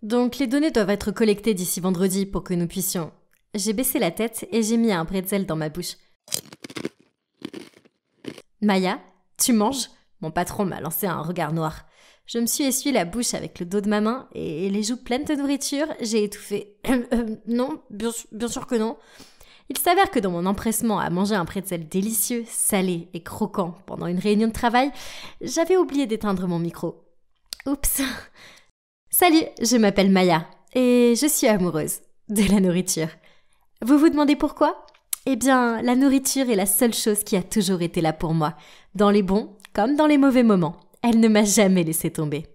Donc les données doivent être collectées d'ici vendredi pour que nous puissions... J'ai baissé la tête et j'ai mis un bretzel dans ma bouche. Maya, tu manges? Mon patron m'a lancé un regard noir. Je me suis essuyé la bouche avec le dos de ma main et les joues pleines de nourriture, j'ai étouffé. Non, bien sûr que non. Il s'avère que dans mon empressement à manger un pretzel délicieux, salé et croquant pendant une réunion de travail, j'avais oublié d'éteindre mon micro. Oups. Salut, je m'appelle Maya et je suis amoureuse de la nourriture. Vous vous demandez pourquoi? Eh bien, la nourriture est la seule chose qui a toujours été là pour moi, dans les bons comme dans les mauvais moments. Elle ne m'a jamais laissé tomber.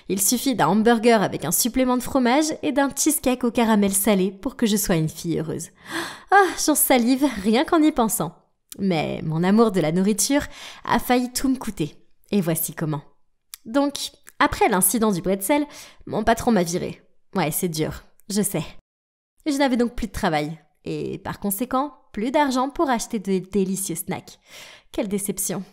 Il suffit d'un hamburger avec un supplément de fromage et d'un cheesecake au caramel salé pour que je sois une fille heureuse. Ah, j'en salive rien qu'en y pensant. Mais mon amour de la nourriture a failli tout me coûter. Et voici comment. Donc, après l'incident du bretzel, mon patron m'a virée. Ouais, c'est dur, je sais. Je n'avais donc plus de travail. Et par conséquent, plus d'argent pour acheter de délicieux snacks. Quelle déception.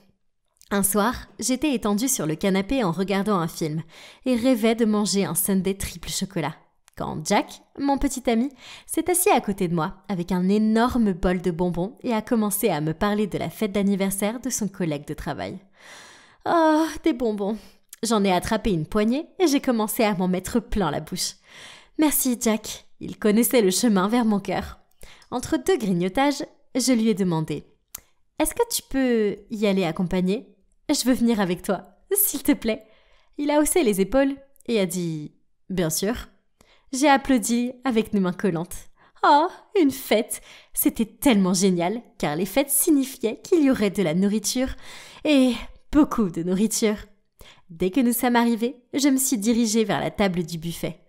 Un soir, j'étais étendue sur le canapé en regardant un film et rêvais de manger un sundae triple chocolat. Quand Jack, mon petit ami, s'est assis à côté de moi avec un énorme bol de bonbons et a commencé à me parler de la fête d'anniversaire de son collègue de travail. Oh, des bonbons. J'en ai attrapé une poignée et j'ai commencé à m'en mettre plein la bouche. Merci Jack, il connaissait le chemin vers mon cœur. Entre deux grignotages, je lui ai demandé « Est-ce que tu peux y aller accompagner ? Je veux venir avec toi, s'il te plaît. » Il a haussé les épaules et a dit « Bien sûr. » J'ai applaudi avec nos mains collantes. Oh, une fête! C'était tellement génial, car les fêtes signifiaient qu'il y aurait de la nourriture et beaucoup de nourriture. Dès que nous sommes arrivés, je me suis dirigée vers la table du buffet.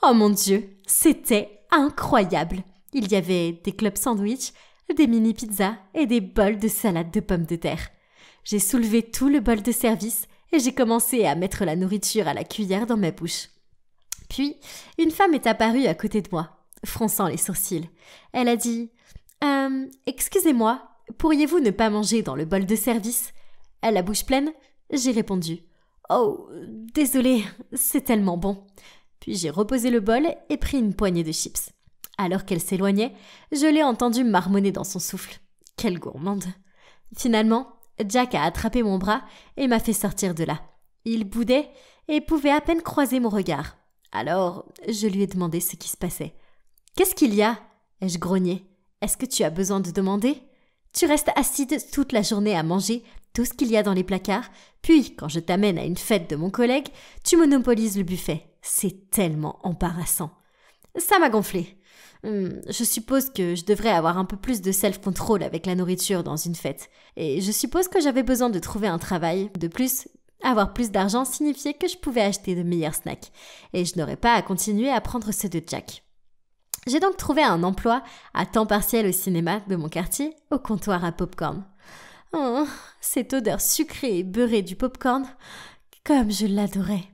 Oh mon Dieu, c'était incroyable! Il y avait des clubs sandwich, des mini-pizzas et des bols de salade de pommes de terre. J'ai soulevé tout le bol de service et j'ai commencé à mettre la nourriture à la cuillère dans ma bouche. Puis, une femme est apparue à côté de moi, fronçant les sourcils. Elle a dit « Excusez-moi, pourriez-vous ne pas manger dans le bol de service ?» À la bouche pleine, j'ai répondu « Oh, désolée, c'est tellement bon. » Puis j'ai reposé le bol et pris une poignée de chips. Alors qu'elle s'éloignait, je l'ai entendue marmonner dans son souffle. Quelle gourmande! Finalement, Jack a attrapé mon bras et m'a fait sortir de là. Il boudait et pouvait à peine croiser mon regard. Alors, je lui ai demandé ce qui se passait. « Qu'est-ce qu'il y a ?» ai-je grogné. « Est-ce que tu as besoin de demander ? Tu restes assise toute la journée à manger tout ce qu'il y a dans les placards, puis, quand je t'amène à une fête de mon collègue, tu monopolises le buffet. C'est tellement embarrassant. » Ça m'a gonflé. Je suppose que je devrais avoir un peu plus de self-control avec la nourriture dans une fête. Et je suppose que j'avais besoin de trouver un travail. De plus, avoir plus d'argent signifiait que je pouvais acheter de meilleurs snacks. Et je n'aurais pas à continuer à prendre ceux de Jack. J'ai donc trouvé un emploi à temps partiel au cinéma de mon quartier, au comptoir à popcorn. Oh, cette odeur sucrée et beurrée du popcorn, comme je l'adorais.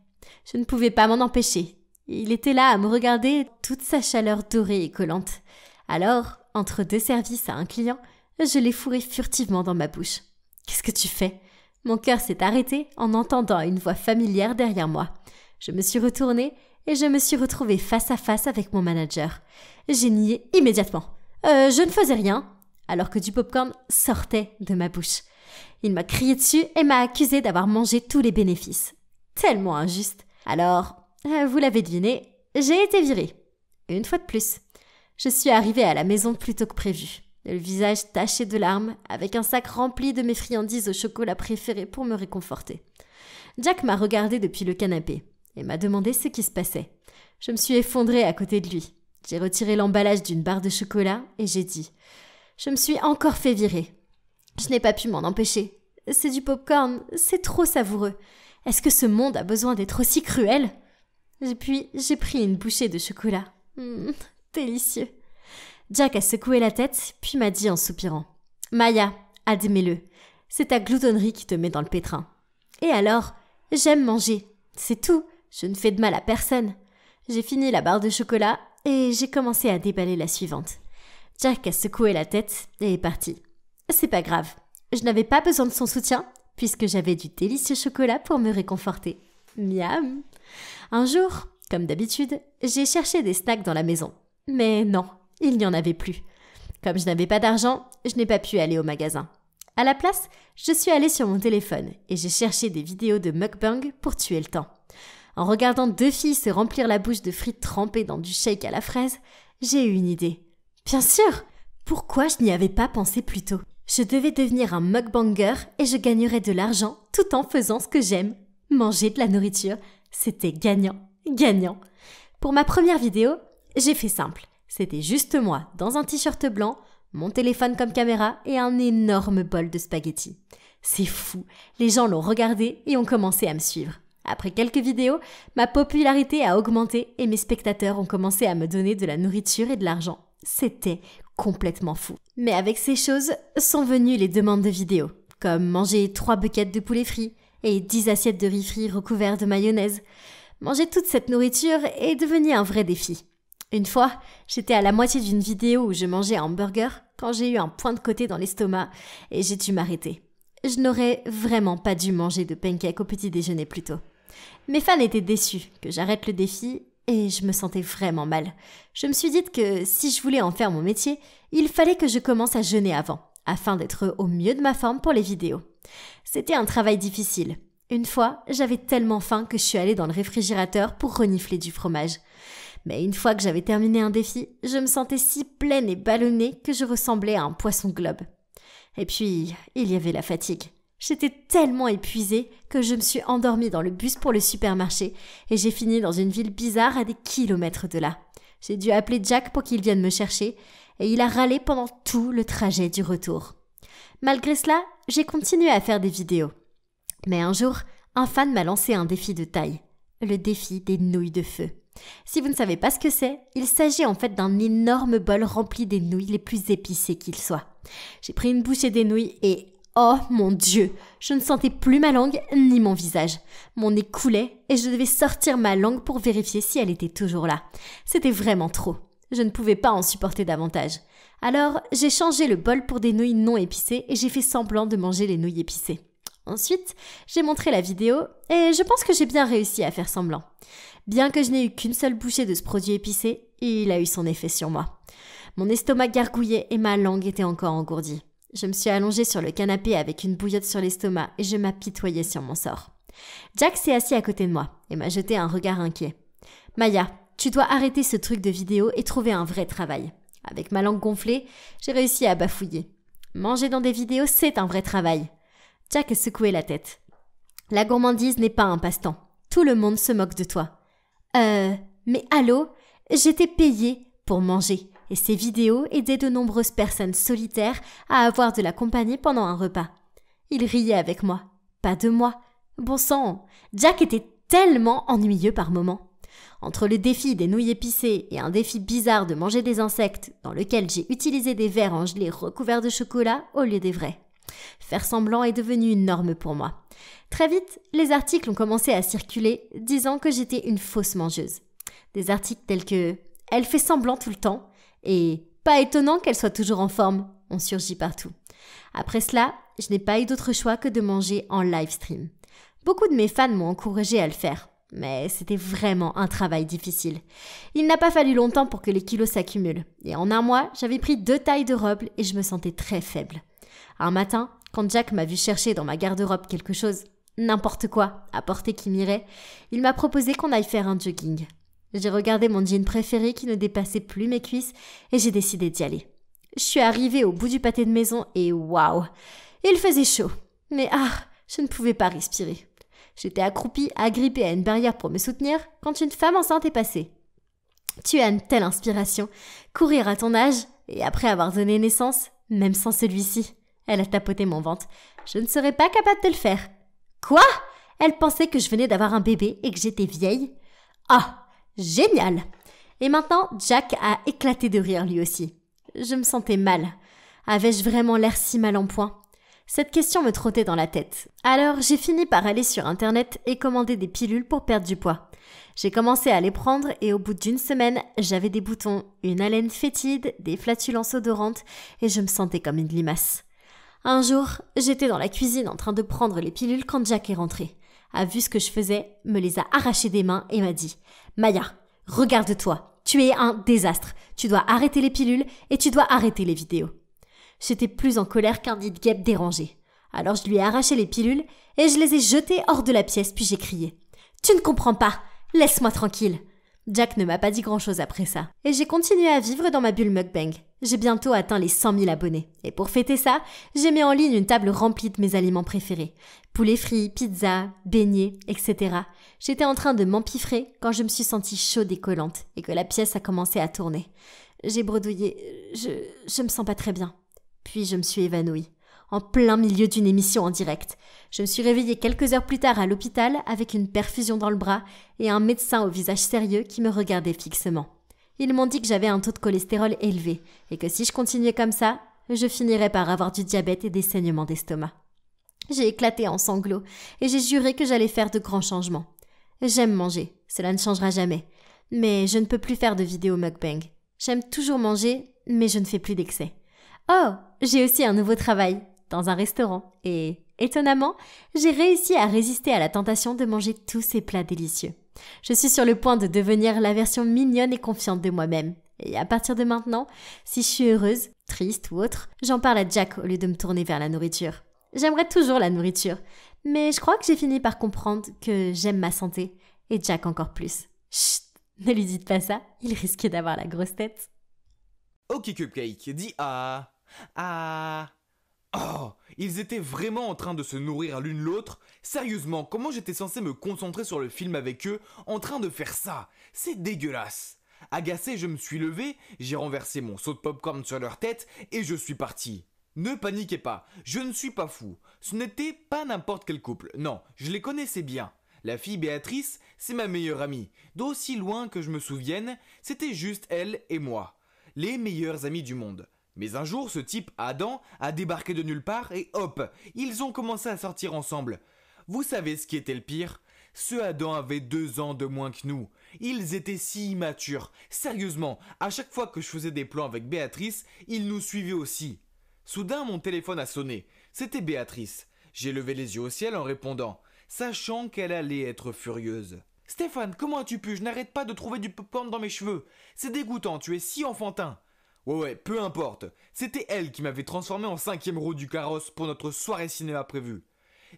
Je ne pouvais pas m'en empêcher. Il était là à me regarder, toute sa chaleur dorée et collante. Alors, entre deux services à un client, je l'ai fourré furtivement dans ma bouche. « Qu'est-ce que tu fais ?» Mon cœur s'est arrêté en entendant une voix familière derrière moi. Je me suis retournée et je me suis retrouvée face à face avec mon manager. J'ai nié immédiatement. Je ne faisais rien, alors que du popcorn sortait de ma bouche. Il m'a crié dessus et m'a accusé d'avoir mangé tous les bénéfices. Tellement injuste. Alors, vous l'avez deviné, j'ai été virée. Une fois de plus. Je suis arrivée à la maison plus tôt que prévu, le visage taché de larmes, avec un sac rempli de mes friandises au chocolat préférées pour me réconforter. Jack m'a regardée depuis le canapé et m'a demandé ce qui se passait. Je me suis effondrée à côté de lui. J'ai retiré l'emballage d'une barre de chocolat et j'ai dit « Je me suis encore fait virer. Je n'ai pas pu m'en empêcher. C'est du popcorn, c'est trop savoureux. Est-ce que ce monde a besoin d'être aussi cruel ?» Puis j'ai pris une bouchée de chocolat. Délicieux. Jack a secoué la tête, puis m'a dit en soupirant « Maya, admets-le, c'est ta gloutonnerie qui te met dans le pétrin. Et alors, j'aime manger. C'est tout, je ne fais de mal à personne. » J'ai fini la barre de chocolat et j'ai commencé à déballer la suivante. Jack a secoué la tête et est parti. C'est pas grave, je n'avais pas besoin de son soutien puisque j'avais du délicieux chocolat pour me réconforter. Miam. Un jour, Comme d'habitude, j'ai cherché des snacks dans la maison. Mais non, il n'y en avait plus. Comme je n'avais pas d'argent, je n'ai pas pu aller au magasin. À la place, je suis allée sur mon téléphone et j'ai cherché des vidéos de mukbang pour tuer le temps. En regardant 2 filles se remplir la bouche de frites trempées dans du shake à la fraise, j'ai eu une idée. Bien sûr! Pourquoi je n'y avais pas pensé plus tôt? Je devais devenir un mukbanger et je gagnerais de l'argent tout en faisant ce que j'aime. Manger de la nourriture, c'était gagnant, gagnant. Pour ma première vidéo, j'ai fait simple. C'était juste moi, dans un t-shirt blanc, mon téléphone comme caméra et un énorme bol de spaghettis. C'est fou, les gens l'ont regardé et ont commencé à me suivre. Après quelques vidéos, ma popularité a augmenté et mes spectateurs ont commencé à me donner de la nourriture et de l'argent. C'était complètement fou. Mais avec ces choses sont venues les demandes de vidéos, comme manger 3 buckets de poulet frit et 10 assiettes de riz frit recouverts de mayonnaise. Manger toute cette nourriture est devenu un vrai défi. Une fois, j'étais à la moitié d'une vidéo où je mangeais un hamburger quand j'ai eu un point de côté dans l'estomac et j'ai dû m'arrêter. Je n'aurais vraiment pas dû manger de pancakes au petit déjeuner plus tôt. Mes fans étaient déçus que j'arrête le défi et je me sentais vraiment mal. Je me suis dit que si je voulais en faire mon métier, il fallait que je commence à jeûner avant, afin d'être au mieux de ma forme pour les vidéos. C'était un travail difficile. Une fois, j'avais tellement faim que je suis allée dans le réfrigérateur pour renifler du fromage. Mais une fois que j'avais terminé un défi, je me sentais si pleine et ballonnée que je ressemblais à un poisson globe. Et puis, il y avait la fatigue. J'étais tellement épuisée que je me suis endormie dans le bus pour le supermarché et j'ai fini dans une ville bizarre à des kilomètres de là. J'ai dû appeler Jack pour qu'il vienne me chercher et il a râlé pendant tout le trajet du retour. Malgré cela, j'ai continué à faire des vidéos. Mais un jour, un fan m'a lancé un défi de taille, le défi des nouilles de feu. Si vous ne savez pas ce que c'est, il s'agit en fait d'un énorme bol rempli des nouilles les plus épicées qu'il soit. J'ai pris une bouchée des nouilles et oh mon Dieu, je ne sentais plus ma langue ni mon visage. Mon nez coulait et je devais sortir ma langue pour vérifier si elle était toujours là. C'était vraiment trop. Je ne pouvais pas en supporter davantage. Alors, j'ai changé le bol pour des nouilles non épicées et j'ai fait semblant de manger les nouilles épicées. Ensuite, j'ai montré la vidéo et je pense que j'ai bien réussi à faire semblant. Bien que je n'ai eu qu'une seule bouchée de ce produit épicé, il a eu son effet sur moi. Mon estomac gargouillait et ma langue était encore engourdie. Je me suis allongée sur le canapé avec une bouillotte sur l'estomac et je m'apitoyais sur mon sort. Jack s'est assis à côté de moi et m'a jeté un regard inquiet. « Maya, tu dois arrêter ce truc de vidéo et trouver un vrai travail. » Avec ma langue gonflée, j'ai réussi à bafouiller. Manger dans des vidéos, c'est un vrai travail. Jack a secoué la tête. « La gourmandise n'est pas un passe-temps. Tout le monde se moque de toi. » Mais allô, j'étais payée pour manger et ces vidéos aidaient de nombreuses personnes solitaires à avoir de la compagnie pendant un repas. Il riait avec moi, pas de moi. Bon sang, Jack était tellement ennuyeux par moments. Entre le défi des nouilles épicées et un défi bizarre de manger des insectes dans lequel j'ai utilisé des verres en gelée recouverts de chocolat au lieu des vrais. Faire semblant est devenu une norme pour moi. Très vite, les articles ont commencé à circuler disant que j'étais une fausse mangeuse. Des articles tels que « Elle fait semblant tout le temps » et « Pas étonnant qu'elle soit toujours en forme » ont surgi partout. Après cela, je n'ai pas eu d'autre choix que de manger en live stream. Beaucoup de mes fans m'ont encouragée à le faire, mais c'était vraiment un travail difficile. Il n'a pas fallu longtemps pour que les kilos s'accumulent. Et en un mois, j'avais pris 2 tailles de robe et je me sentais très faible. Un matin, quand Jack m'a vu chercher dans ma garde-robe quelque chose, n'importe quoi, à porter qui m'irait, il m'a proposé qu'on aille faire un jogging. J'ai regardé mon jean préféré qui ne dépassait plus mes cuisses et j'ai décidé d'y aller. Je suis arrivée au bout du pâté de maison et waouh, il faisait chaud. Mais je ne pouvais pas respirer. J'étais accroupie, agrippée à une barrière pour me soutenir quand une femme enceinte est passée. Tu as une telle inspiration, courir à ton âge et après avoir donné naissance, même sans celui-ci. Elle a tapoté mon ventre. Je ne serais pas capable de le faire. Quoi? Elle pensait que je venais d'avoir un bébé et que j'étais vieille. Ah, génial! Et maintenant, Jack a éclaté de rire lui aussi. Je me sentais mal. Avais-je vraiment l'air si mal en point? Cette question me trottait dans la tête. Alors, j'ai fini par aller sur Internet et commander des pilules pour perdre du poids. J'ai commencé à les prendre et au bout d'une semaine, j'avais des boutons, une haleine fétide, des flatulences odorantes et je me sentais comme une limace. Un jour, j'étais dans la cuisine en train de prendre les pilules quand Jack est rentré. A vu ce que je faisais, me les a arrachées des mains et m'a dit « Maya, regarde-toi. Tu es un désastre. Tu dois arrêter les pilules et tu dois arrêter les vidéos. J'étais plus en colère qu'un nid de guêpe dérangé. Alors je lui ai arraché les pilules et je les ai jetées hors de la pièce puis j'ai crié. « Tu ne comprends pas. Laisse-moi tranquille. » Jack ne m'a pas dit grand-chose après ça. Et j'ai continué à vivre dans ma bulle mukbang. J'ai bientôt atteint les 100 000 abonnés. Et pour fêter ça, j'ai mis en ligne une table remplie de mes aliments préférés. Poulet frit, pizza, beignets, etc. J'étais en train de m'empiffrer quand je me suis sentie chaude et collante et que la pièce a commencé à tourner. J'ai bredouillé. Je me sens pas très bien. Puis je me suis évanouie. En plein milieu d'une émission en direct. Je me suis réveillée quelques heures plus tard à l'hôpital avec une perfusion dans le bras et un médecin au visage sérieux qui me regardait fixement. Ils m'ont dit que j'avais un taux de cholestérol élevé et que si je continuais comme ça, je finirais par avoir du diabète et des saignements d'estomac. J'ai éclaté en sanglots et j'ai juré que j'allais faire de grands changements. J'aime manger, cela ne changera jamais. Mais je ne peux plus faire de vidéos mukbang. J'aime toujours manger, mais je ne fais plus d'excès. Oh, j'ai aussi un nouveau travail. Dans un restaurant et, étonnamment, j'ai réussi à résister à la tentation de manger tous ces plats délicieux. Je suis sur le point de devenir la version mignonne et confiante de moi-même. Et à partir de maintenant, si je suis heureuse, triste ou autre, j'en parle à Jack au lieu de me tourner vers la nourriture. J'aimerais toujours la nourriture, mais je crois que j'ai fini par comprendre que j'aime ma santé et Jack encore plus. Chut, ne lui dites pas ça, il risque d'avoir la grosse tête. Ok Cupcake, dis ah. Ah. Oh, ils étaient vraiment en train de se nourrir l'une l'autre. Sérieusement, comment j'étais censé me concentrer sur le film avec eux en train de faire ça? C'est dégueulasse. Agacé, je me suis levé, j'ai renversé mon seau de popcorn sur leur tête et je suis parti. Ne paniquez pas, je ne suis pas fou. Ce n'était pas n'importe quel couple, non, je les connaissais bien. La fille Béatrice, c'est ma meilleure amie. D'aussi loin que je me souvienne, c'était juste elle et moi. Les meilleurs amis du monde. Mais un jour, ce type, Adam, a débarqué de nulle part et hop, ils ont commencé à sortir ensemble. Vous savez ce qui était le pire? Ce Adam avait 2 ans de moins que nous. Ils étaient si immatures. Sérieusement, à chaque fois que je faisais des plans avec Béatrice, ils nous suivaient aussi. Soudain, mon téléphone a sonné. C'était Béatrice. J'ai levé les yeux au ciel en répondant, sachant qu'elle allait être furieuse. « Stéphane, comment as-tu pu? Je n'arrête pas de trouver du popcorn dans mes cheveux. C'est dégoûtant, tu es si enfantin. » Ouais, peu importe. C'était elle qui m'avait transformé en 5e roue du carrosse pour notre soirée cinéma prévue.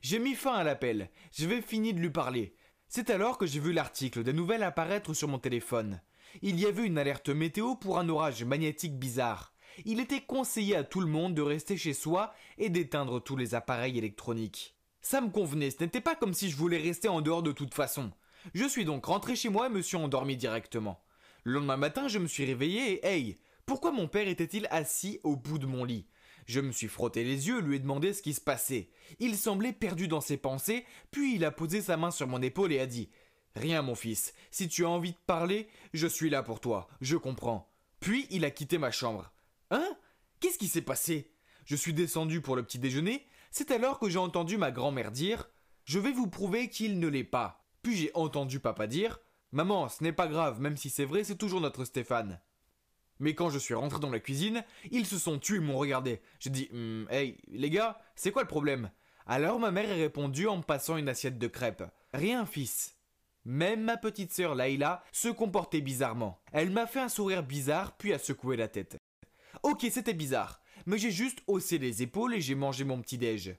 J'ai mis fin à l'appel. J'avais fini de lui parler. C'est alors que j'ai vu l'article des nouvelles apparaître sur mon téléphone. Il y avait une alerte météo pour un orage magnétique bizarre. Il était conseillé à tout le monde de rester chez soi et d'éteindre tous les appareils électroniques. Ça me convenait, ce n'était pas comme si je voulais rester en dehors de toute façon. Je suis donc rentré chez moi et me suis endormi directement. Le lendemain matin, je me suis réveillé et hey, pourquoi mon père était-il assis au bout de mon lit? Je me suis frotté les yeux et lui ai demandé ce qui se passait. Il semblait perdu dans ses pensées, puis il a posé sa main sur mon épaule et a dit « Rien mon fils, si tu as envie de parler, je suis là pour toi, je comprends. » Puis il a quitté ma chambre. Hein? Qu'est-ce qui s'est passé? Je suis descendu pour le petit déjeuner, c'est alors que j'ai entendu ma grand-mère dire « Je vais vous prouver qu'il ne l'est pas. » Puis j'ai entendu papa dire « Maman, ce n'est pas grave, même si c'est vrai, c'est toujours notre Stéphane. » Mais quand je suis rentré dans la cuisine, ils se sont tués et m'ont regardé. J'ai dit « Hey, les gars, c'est quoi le problème ?» Alors ma mère a répondu en me passant une assiette de crêpes. « Rien, fils. » Même ma petite sœur Laïla se comportait bizarrement. Elle m'a fait un sourire bizarre puis a secoué la tête. Ok, c'était bizarre, mais j'ai juste haussé les épaules et j'ai mangé mon petit-déj.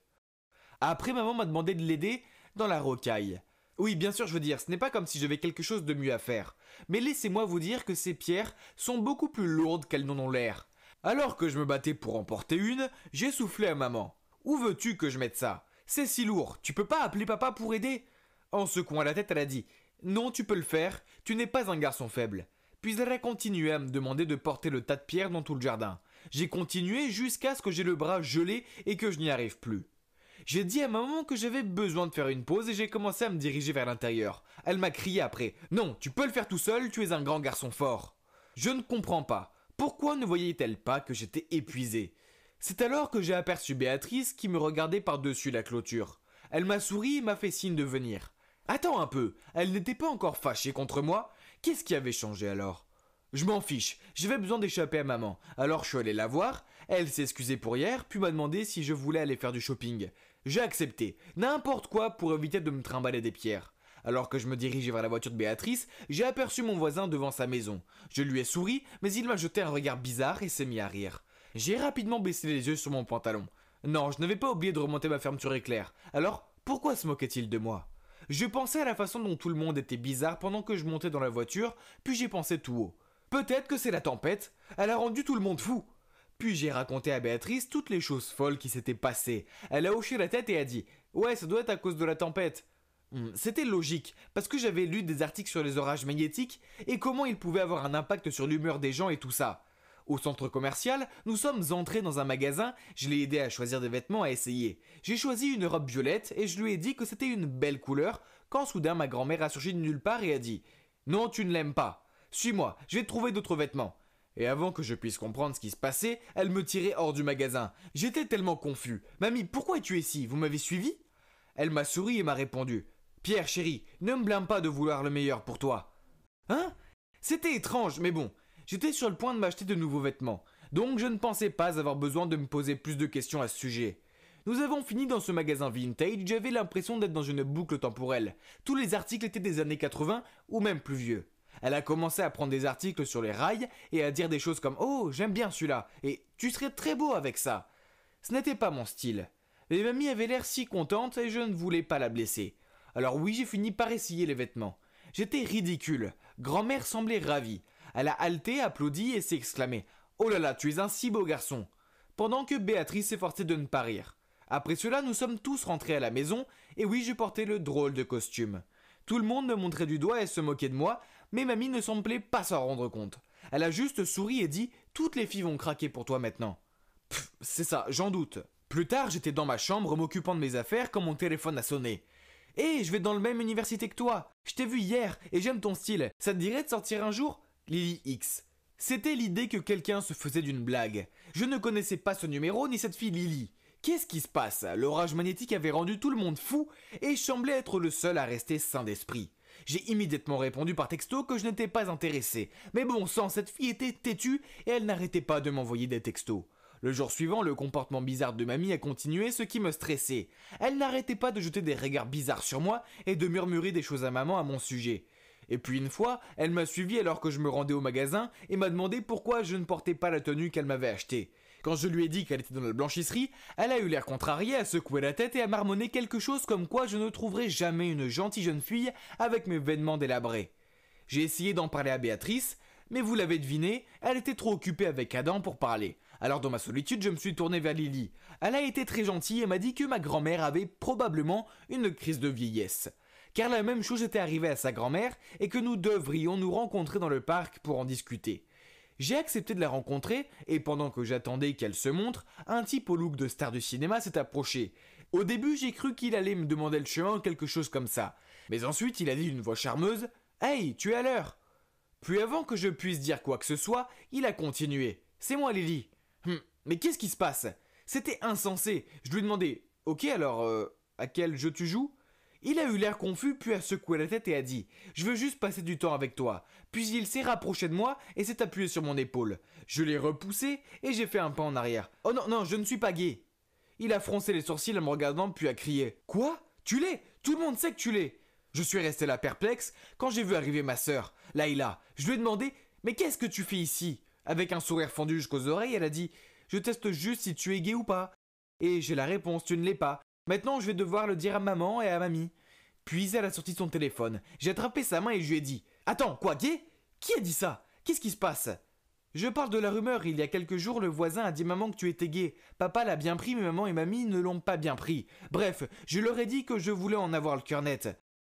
Après, maman m'a demandé de l'aider dans la rocaille. Oui, bien sûr, je veux dire, ce n'est pas comme si j'avais quelque chose de mieux à faire. Mais laissez-moi vous dire que ces pierres sont beaucoup plus lourdes qu'elles n'en ont l'air. Alors que je me battais pour en porter une, j'ai soufflé à maman. « Où veux-tu que je mette ça? C'est si lourd, tu peux pas appeler papa pour aider ?» En secouant la tête, elle a dit « Non, tu peux le faire, tu n'es pas un garçon faible. » Puis elle a continué à me demander de porter le tas de pierres dans tout le jardin. J'ai continué jusqu'à ce que j'ai le bras gelé et que je n'y arrive plus. J'ai dit à maman que j'avais besoin de faire une pause et j'ai commencé à me diriger vers l'intérieur. Elle m'a crié après « Non, tu peux le faire tout seul, tu es un grand garçon fort. » Je ne comprends pas. Pourquoi ne voyait-elle pas que j'étais épuisé? C'est alors que j'ai aperçu Béatrice qui me regardait par-dessus la clôture. Elle m'a souri et m'a fait signe de venir. Attends un peu, elle n'était pas encore fâchée contre moi? Qu'est-ce qui avait changé alors? Je m'en fiche, j'avais besoin d'échapper à maman. Alors je suis allé la voir, elle s'est excusée pour hier, puis m'a demandé si je voulais aller faire du shopping. J'ai accepté, n'importe quoi pour éviter de me trimballer des pierres. Alors que je me dirigeais vers la voiture de Béatrice, j'ai aperçu mon voisin devant sa maison. Je lui ai souri, mais il m'a jeté un regard bizarre et s'est mis à rire. J'ai rapidement baissé les yeux sur mon pantalon. Non, je n'avais pas oublié de remonter ma fermeture éclair. Alors, pourquoi se moquait-il de moi ? Je pensais à la façon dont tout le monde était bizarre pendant que je montais dans la voiture, puis j'ai pensé tout haut. Peut-être que c'est la tempête, elle a rendu tout le monde fou. Puis j'ai raconté à Béatrice toutes les choses folles qui s'étaient passées. Elle a hoché la tête et a dit « Ouais, ça doit être à cause de la tempête ». C'était logique, parce que j'avais lu des articles sur les orages magnétiques et comment ils pouvaient avoir un impact sur l'humeur des gens et tout ça. Au centre commercial, nous sommes entrés dans un magasin, je l'ai aidé à choisir des vêtements à essayer. J'ai choisi une robe violette et je lui ai dit que c'était une belle couleur, quand soudain ma grand-mère a surgi de nulle part et a dit « Non, tu ne l'aimes pas. Suis-moi, je vais te trouver d'autres vêtements. » Et avant que je puisse comprendre ce qui se passait, elle me tirait hors du magasin. J'étais tellement confus. « Mamie, pourquoi es-tu ici? Vous m'avez suivi ?» Elle m'a souri et m'a répondu « Pierre, chérie, ne me blâme pas de vouloir le meilleur pour toi. » Hein? C'était étrange, mais bon. J'étais sur le point de m'acheter de nouveaux vêtements, donc je ne pensais pas avoir besoin de me poser plus de questions à ce sujet. Nous avons fini dans ce magasin vintage, j'avais l'impression d'être dans une boucle temporelle. Tous les articles étaient des années 80 ou même plus vieux. Elle a commencé à prendre des articles sur les rails et à dire des choses comme « Oh, j'aime bien celui-là » et « Tu serais très beau avec ça ». Ce n'était pas mon style. Mais mamie avait l'air si contente et je ne voulais pas la blesser. Alors oui, j'ai fini par essayer les vêtements. J'étais ridicule. Grand-mère semblait ravie. Elle a haleté, applaudi et s'est exclamée « Oh là là, tu es un si beau garçon !» Pendant que Béatrice s'efforçait de ne pas rire. Après cela, nous sommes tous rentrés à la maison, et oui, je portais le drôle de costume. Tout le monde me montrait du doigt et se moquait de moi, mais mamie ne semblait pas s'en rendre compte. Elle a juste souri et dit « Toutes les filles vont craquer pour toi maintenant. » Pff, c'est ça, j'en doute. Plus tard, j'étais dans ma chambre m'occupant de mes affaires quand mon téléphone a sonné. « Hé, je vais dans la même université que toi. Je t'ai vu hier et j'aime ton style. Ça te dirait de sortir un jour ?» Lily X. C'était l'idée que quelqu'un se faisait d'une blague. Je ne connaissais pas ce numéro ni cette fille Lily. Qu'est-ce qui se passe? L'orage magnétique avait rendu tout le monde fou et je semblais être le seul à rester sain d'esprit. J'ai immédiatement répondu par texto que je n'étais pas intéressé. Mais bon sang, cette fille était têtue et elle n'arrêtait pas de m'envoyer des textos. Le jour suivant, le comportement bizarre de mamie a continué, ce qui me stressait. Elle n'arrêtait pas de jeter des regards bizarres sur moi et de murmurer des choses à maman à mon sujet. Et puis une fois, elle m'a suivi alors que je me rendais au magasin et m'a demandé pourquoi je ne portais pas la tenue qu'elle m'avait achetée. Quand je lui ai dit qu'elle était dans la blanchisserie, elle a eu l'air contrariée, à secouer la tête et à marmonner quelque chose comme quoi je ne trouverais jamais une gentille jeune fille avec mes vêtements délabrés. J'ai essayé d'en parler à Béatrice, mais vous l'avez deviné, elle était trop occupée avec Adam pour parler. Alors dans ma solitude, je me suis tourné vers Lily. Elle a été très gentille et m'a dit que ma grand-mère avait probablement une crise de vieillesse. Car la même chose était arrivée à sa grand-mère et que nous devrions nous rencontrer dans le parc pour en discuter. J'ai accepté de la rencontrer et pendant que j'attendais qu'elle se montre, un type au look de star du cinéma s'est approché. Au début, j'ai cru qu'il allait me demander le chemin ou quelque chose comme ça. Mais ensuite, il a dit d'une voix charmeuse « Hey, tu es à l'heure !» Puis avant que je puisse dire quoi que ce soit, il a continué. « C'est moi, Lily. » Mais qu'est-ce qui se passe? C'était insensé. Je lui ai demandé « Ok, alors, à quel jeu tu joues ?» Il a eu l'air confus puis a secoué la tête et a dit « Je veux juste passer du temps avec toi ». Puis il s'est rapproché de moi et s'est appuyé sur mon épaule. Je l'ai repoussé et j'ai fait un pas en arrière. « Oh non, non, je ne suis pas gay ». Il a froncé les sourcils en me regardant puis a crié « Quoi? Tu l'es? Tout le monde sait que tu l'es !» Je suis resté là perplexe quand j'ai vu arriver ma sœur, Laïla. Je lui ai demandé « Mais qu'est-ce que tu fais ici ?» Avec un sourire fendu jusqu'aux oreilles, elle a dit « Je teste juste si tu es gay ou pas. » Et j'ai la réponse « Tu ne l'es pas. » Maintenant, je vais devoir le dire à maman et à mamie. Puis elle a sorti son téléphone. J'ai attrapé sa main et je lui ai dit « Attends, quoi, gay? Qui a dit ça? Qu'est-ce qui se passe ?» Je parle de la rumeur, il y a quelques jours, le voisin a dit maman que tu étais gay. Papa l'a bien pris, mais maman et mamie ne l'ont pas bien pris. Bref, je leur ai dit que je voulais en avoir le cœur net.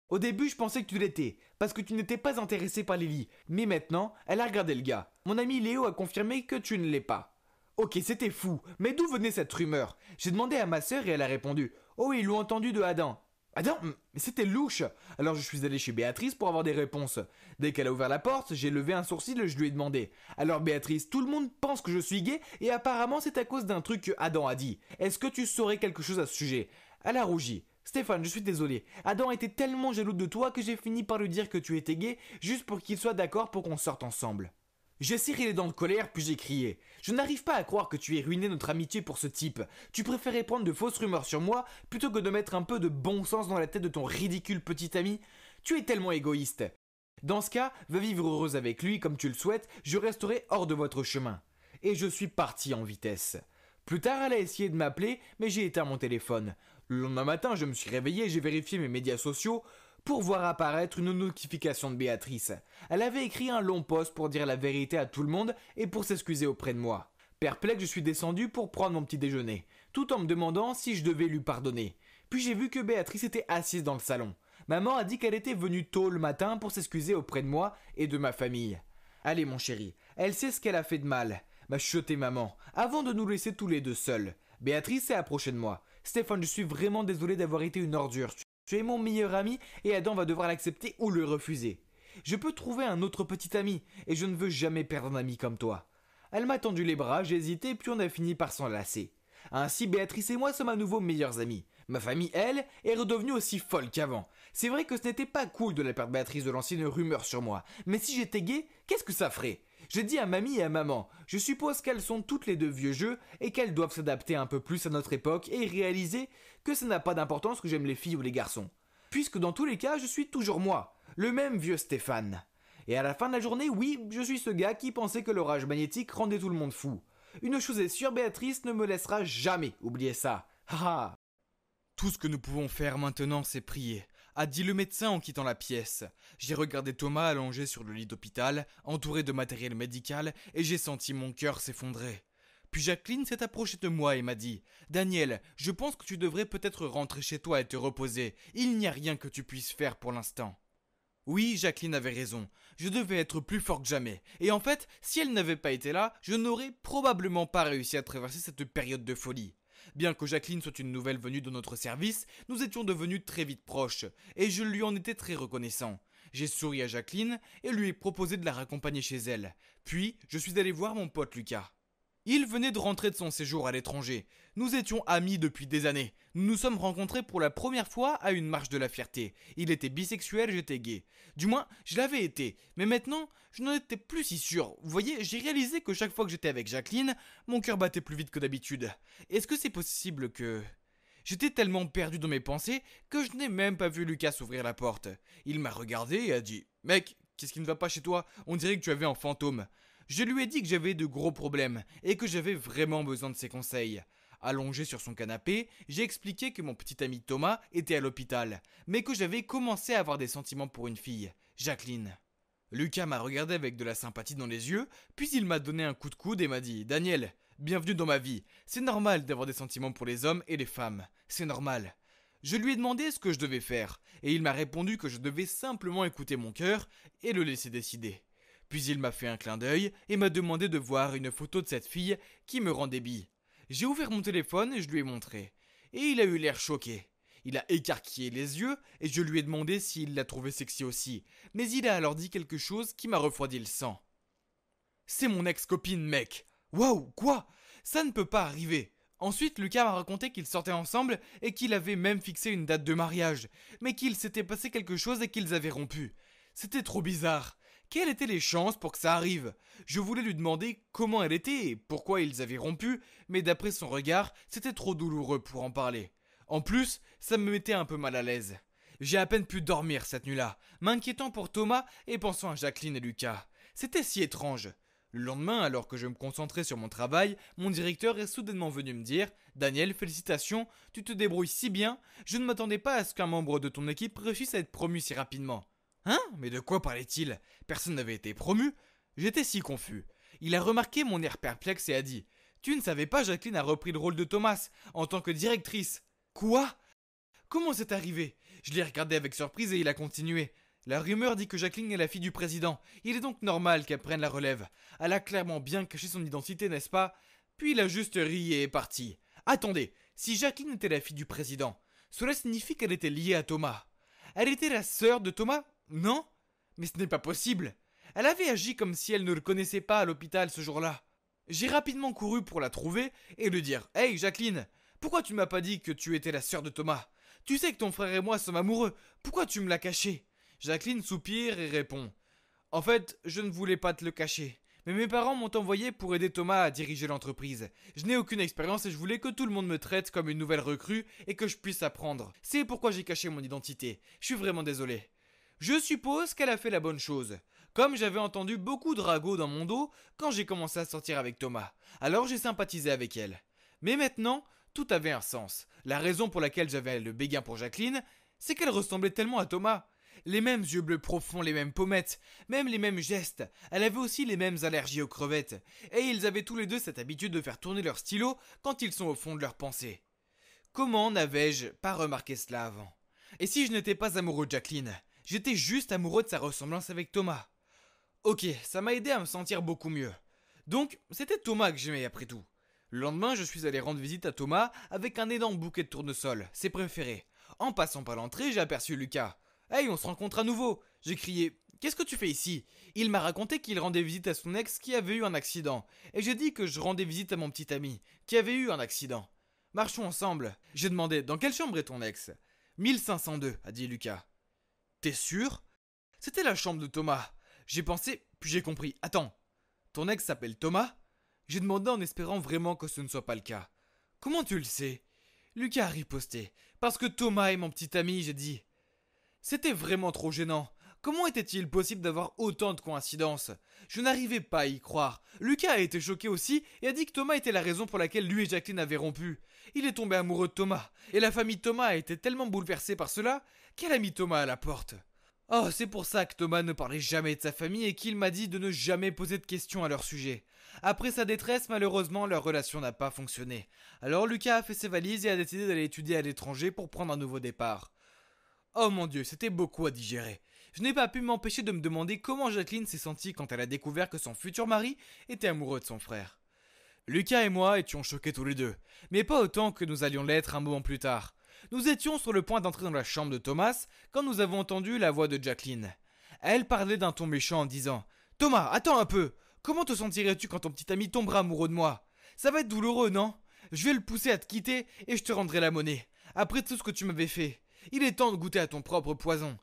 Au début, je pensais que tu l'étais, parce que tu n'étais pas intéressé par Lily. Mais maintenant, elle a regardé le gars. Mon ami Léo a confirmé que tu ne l'es pas. Ok, c'était fou, mais d'où venait cette rumeur? J'ai demandé à ma sœur et elle a répondu « Oh, ils l'ont entendu de Adam. » Adam, mais c'était louche. Alors je suis allé chez Béatrice pour avoir des réponses. Dès qu'elle a ouvert la porte, j'ai levé un sourcil et je lui ai demandé « Alors Béatrice, tout le monde pense que je suis gay et apparemment c'est à cause d'un truc que Adam a dit. Est-ce que tu saurais quelque chose à ce sujet ?» Elle a rougi. « Stéphane, je suis désolé. Adam était tellement jaloux de toi que j'ai fini par lui dire que tu étais gay juste pour qu'il soit d'accord pour qu'on sorte ensemble. » J'ai serré les dents de colère puis j'ai crié « Je n'arrive pas à croire que tu aies ruiné notre amitié pour ce type. Tu préférais prendre de fausses rumeurs sur moi plutôt que de mettre un peu de bon sens dans la tête de ton ridicule petit ami. Tu es tellement égoïste. Dans ce cas, va vivre heureuse avec lui comme tu le souhaites, je resterai hors de votre chemin. Et je suis parti en vitesse. Plus tard, elle a essayé de m'appeler, mais j'ai éteint mon téléphone. Le lendemain matin, je me suis réveillé et j'ai vérifié mes médias sociaux pour voir apparaître une notification de Béatrice. Elle avait écrit un long post pour dire la vérité à tout le monde et pour s'excuser auprès de moi. Perplexe, je suis descendu pour prendre mon petit déjeuner, tout en me demandant si je devais lui pardonner. Puis j'ai vu que Béatrice était assise dans le salon. Maman a dit qu'elle était venue tôt le matin pour s'excuser auprès de moi et de ma famille. Allez mon chéri, elle sait ce qu'elle a fait de mal, m'a chuchoté maman, avant de nous laisser tous les deux seuls. Béatrice s'est approchée de moi. Stéphane, je suis vraiment désolé d'avoir été une ordure. Tu es mon meilleur ami et Adam va devoir l'accepter ou le refuser. Je peux trouver un autre petit ami et je ne veux jamais perdre un ami comme toi. Elle m'a tendu les bras, j'ai hésité puis on a fini par s'enlacer. Ainsi, Béatrice et moi sommes à nouveau meilleurs amis. Ma famille, elle, est redevenue aussi folle qu'avant. C'est vrai que ce n'était pas cool de la part de Béatrice de lancer une rumeur sur moi. Mais si j'étais gay, qu'est-ce que ça ferait? J'ai dit à mamie et à maman. Je suppose qu'elles sont toutes les deux vieux jeux et qu'elles doivent s'adapter un peu plus à notre époque et réaliser que ça n'a pas d'importance que j'aime les filles ou les garçons. Puisque dans tous les cas, je suis toujours moi, le même vieux Stéphane. Et à la fin de la journée, oui, je suis ce gars qui pensait que l'orage magnétique rendait tout le monde fou. Une chose est sûre, Béatrice ne me laissera jamais oublier ça. Haha. Tout ce que nous pouvons faire maintenant, c'est prier, a dit le médecin en quittant la pièce. J'ai regardé Thomas allongé sur le lit d'hôpital, entouré de matériel médical, et j'ai senti mon cœur s'effondrer. Puis Jacqueline s'est approchée de moi et m'a dit « Daniel, je pense que tu devrais peut-être rentrer chez toi et te reposer. Il n'y a rien que tu puisses faire pour l'instant. » Oui, Jacqueline avait raison. Je devais être plus fort que jamais. Et en fait, si elle n'avait pas été là, je n'aurais probablement pas réussi à traverser cette période de folie. Bien que Jacqueline soit une nouvelle venue de notre service, nous étions devenus très vite proches, et je lui en étais très reconnaissant. J'ai souri à Jacqueline et lui ai proposé de la raccompagner chez elle. Puis, je suis allé voir mon pote Lucas. Il venait de rentrer de son séjour à l'étranger. Nous étions amis depuis des années. Nous nous sommes rencontrés pour la première fois à une marche de la fierté. Il était bisexuel, j'étais gay. Du moins, je l'avais été. Mais maintenant, je n'en étais plus si sûr. Vous voyez, j'ai réalisé que chaque fois que j'étais avec Jacqueline, mon cœur battait plus vite que d'habitude. Est-ce que c'est possible que... J'étais tellement perdu dans mes pensées que je n'ai même pas vu Lucas ouvrir la porte. Il m'a regardé et a dit « Mec, qu'est-ce qui ne va pas chez toi? On dirait que tu avais un fantôme. » Je lui ai dit que j'avais de gros problèmes et que j'avais vraiment besoin de ses conseils. Allongé sur son canapé, j'ai expliqué que mon petit ami Thomas était à l'hôpital, mais que j'avais commencé à avoir des sentiments pour une fille, Jacqueline. Lucas m'a regardé avec de la sympathie dans les yeux, puis il m'a donné un coup de coude et m'a dit « Daniel, bienvenue dans ma vie. C'est normal d'avoir des sentiments pour les hommes et les femmes. C'est normal. » Je lui ai demandé ce que je devais faire, et il m'a répondu que je devais simplement écouter mon cœur et le laisser décider. Puis il m'a fait un clin d'œil et m'a demandé de voir une photo de cette fille qui me rendait bi. J'ai ouvert mon téléphone et je lui ai montré. Et il a eu l'air choqué. Il a écarquillé les yeux et je lui ai demandé s'il la trouvait sexy aussi. Mais il a alors dit quelque chose qui m'a refroidi le sang. C'est mon ex-copine, mec. Waouh, quoi? Ça ne peut pas arriver. Ensuite, Lucas m'a raconté qu'ils sortaient ensemble et qu'il avait même fixé une date de mariage. Mais qu'il s'était passé quelque chose et qu'ils avaient rompu. C'était trop bizarre. Quelles étaient les chances pour que ça arrive? Je voulais lui demander comment elle était et pourquoi ils avaient rompu, mais d'après son regard, c'était trop douloureux pour en parler. En plus, ça me mettait un peu mal à l'aise. J'ai à peine pu dormir cette nuit-là, m'inquiétant pour Thomas et pensant à Jacqueline et Lucas. C'était si étrange. Le lendemain, alors que je me concentrais sur mon travail, mon directeur est soudainement venu me dire « Daniel, félicitations, tu te débrouilles si bien, je ne m'attendais pas à ce qu'un membre de ton équipe réussisse à être promu si rapidement. » Hein? Mais de quoi parlait-il? Personne n'avait été promu? J'étais si confus. Il a remarqué mon air perplexe et a dit « Tu ne savais pas, Jacqueline a repris le rôle de Thomas, en tant que directrice. » Quoi? Comment c'est arrivé? Je l'ai regardé avec surprise et il a continué. La rumeur dit que Jacqueline est la fille du président. Il est donc normal qu'elle prenne la relève. Elle a clairement bien caché son identité, n'est-ce pas? Puis il a juste ri et est parti. Attendez, si Jacqueline était la fille du président, cela signifie qu'elle était liée à Thomas. Elle était la sœur de Thomas? Non? Mais ce n'est pas possible. Elle avait agi comme si elle ne le connaissait pas à l'hôpital ce jour-là. J'ai rapidement couru pour la trouver et lui dire « Hey Jacqueline, pourquoi tu ne m'as pas dit que tu étais la sœur de Thomas? Tu sais que ton frère et moi sommes amoureux, pourquoi tu me l'as caché ?» Jacqueline soupire et répond « En fait, je ne voulais pas te le cacher, mais mes parents m'ont envoyé pour aider Thomas à diriger l'entreprise. Je n'ai aucune expérience et je voulais que tout le monde me traite comme une nouvelle recrue et que je puisse apprendre. C'est pourquoi j'ai caché mon identité. Je suis vraiment désolé. » Je suppose qu'elle a fait la bonne chose. Comme j'avais entendu beaucoup de ragots dans mon dos quand j'ai commencé à sortir avec Thomas, alors j'ai sympathisé avec elle. Mais maintenant, tout avait un sens. La raison pour laquelle j'avais le béguin pour Jacqueline, c'est qu'elle ressemblait tellement à Thomas. Les mêmes yeux bleus profonds, les mêmes pommettes, même les mêmes gestes. Elle avait aussi les mêmes allergies aux crevettes. Et ils avaient tous les deux cette habitude de faire tourner leur stylo quand ils sont au fond de leurs pensées. Comment n'avais-je pas remarqué cela avant? Et si je n'étais pas amoureux de Jacqueline? J'étais juste amoureux de sa ressemblance avec Thomas. Ok, ça m'a aidé à me sentir beaucoup mieux. Donc, c'était Thomas que j'aimais après tout. Le lendemain, je suis allé rendre visite à Thomas avec un énorme bouquet de tournesol, ses préférés. En passant par l'entrée, j'ai aperçu Lucas. Hey, on se rencontre à nouveau! J'ai crié. Qu'est-ce que tu fais ici? Il m'a raconté qu'il rendait visite à son ex qui avait eu un accident. Et j'ai dit que je rendais visite à mon petit ami qui avait eu un accident. Marchons ensemble. J'ai demandé, dans quelle chambre est ton ex? 1502, a dit Lucas. T'es sûr? C'était la chambre de Thomas. J'ai pensé, puis j'ai compris. Attends, ton ex s'appelle Thomas? J'ai demandé en espérant vraiment que ce ne soit pas le cas. Comment tu le sais? Lucas a riposté. Parce que Thomas est mon petit ami, j'ai dit. C'était vraiment trop gênant. Comment était-il possible d'avoir autant de coïncidences? Je n'arrivais pas à y croire. Lucas a été choqué aussi et a dit que Thomas était la raison pour laquelle lui et Jacqueline avaient rompu. Il est tombé amoureux de Thomas. Et la famille Thomas a été tellement bouleversée par cela qu'elle a mis Thomas à la porte. Oh, c'est pour ça que Thomas ne parlait jamais de sa famille et qu'il m'a dit de ne jamais poser de questions à leur sujet. Après sa détresse, malheureusement, leur relation n'a pas fonctionné. Alors Lucas a fait ses valises et a décidé d'aller étudier à l'étranger pour prendre un nouveau départ. Oh mon Dieu, c'était beaucoup à digérer. Je n'ai pas pu m'empêcher de me demander comment Jacqueline s'est sentie quand elle a découvert que son futur mari était amoureux de son frère. Lucas et moi étions choqués tous les deux, mais pas autant que nous allions l'être un moment plus tard. Nous étions sur le point d'entrer dans la chambre de Thomas quand nous avons entendu la voix de Jacqueline. Elle parlait d'un ton méchant en disant « Thomas, attends un peu! Comment te sentirais-tu quand ton petit ami tombera amoureux de moi? Ça va être douloureux, non? Je vais le pousser à te quitter et je te rendrai la monnaie. Après tout ce que tu m'avais fait. Il est temps de goûter à ton propre poison. »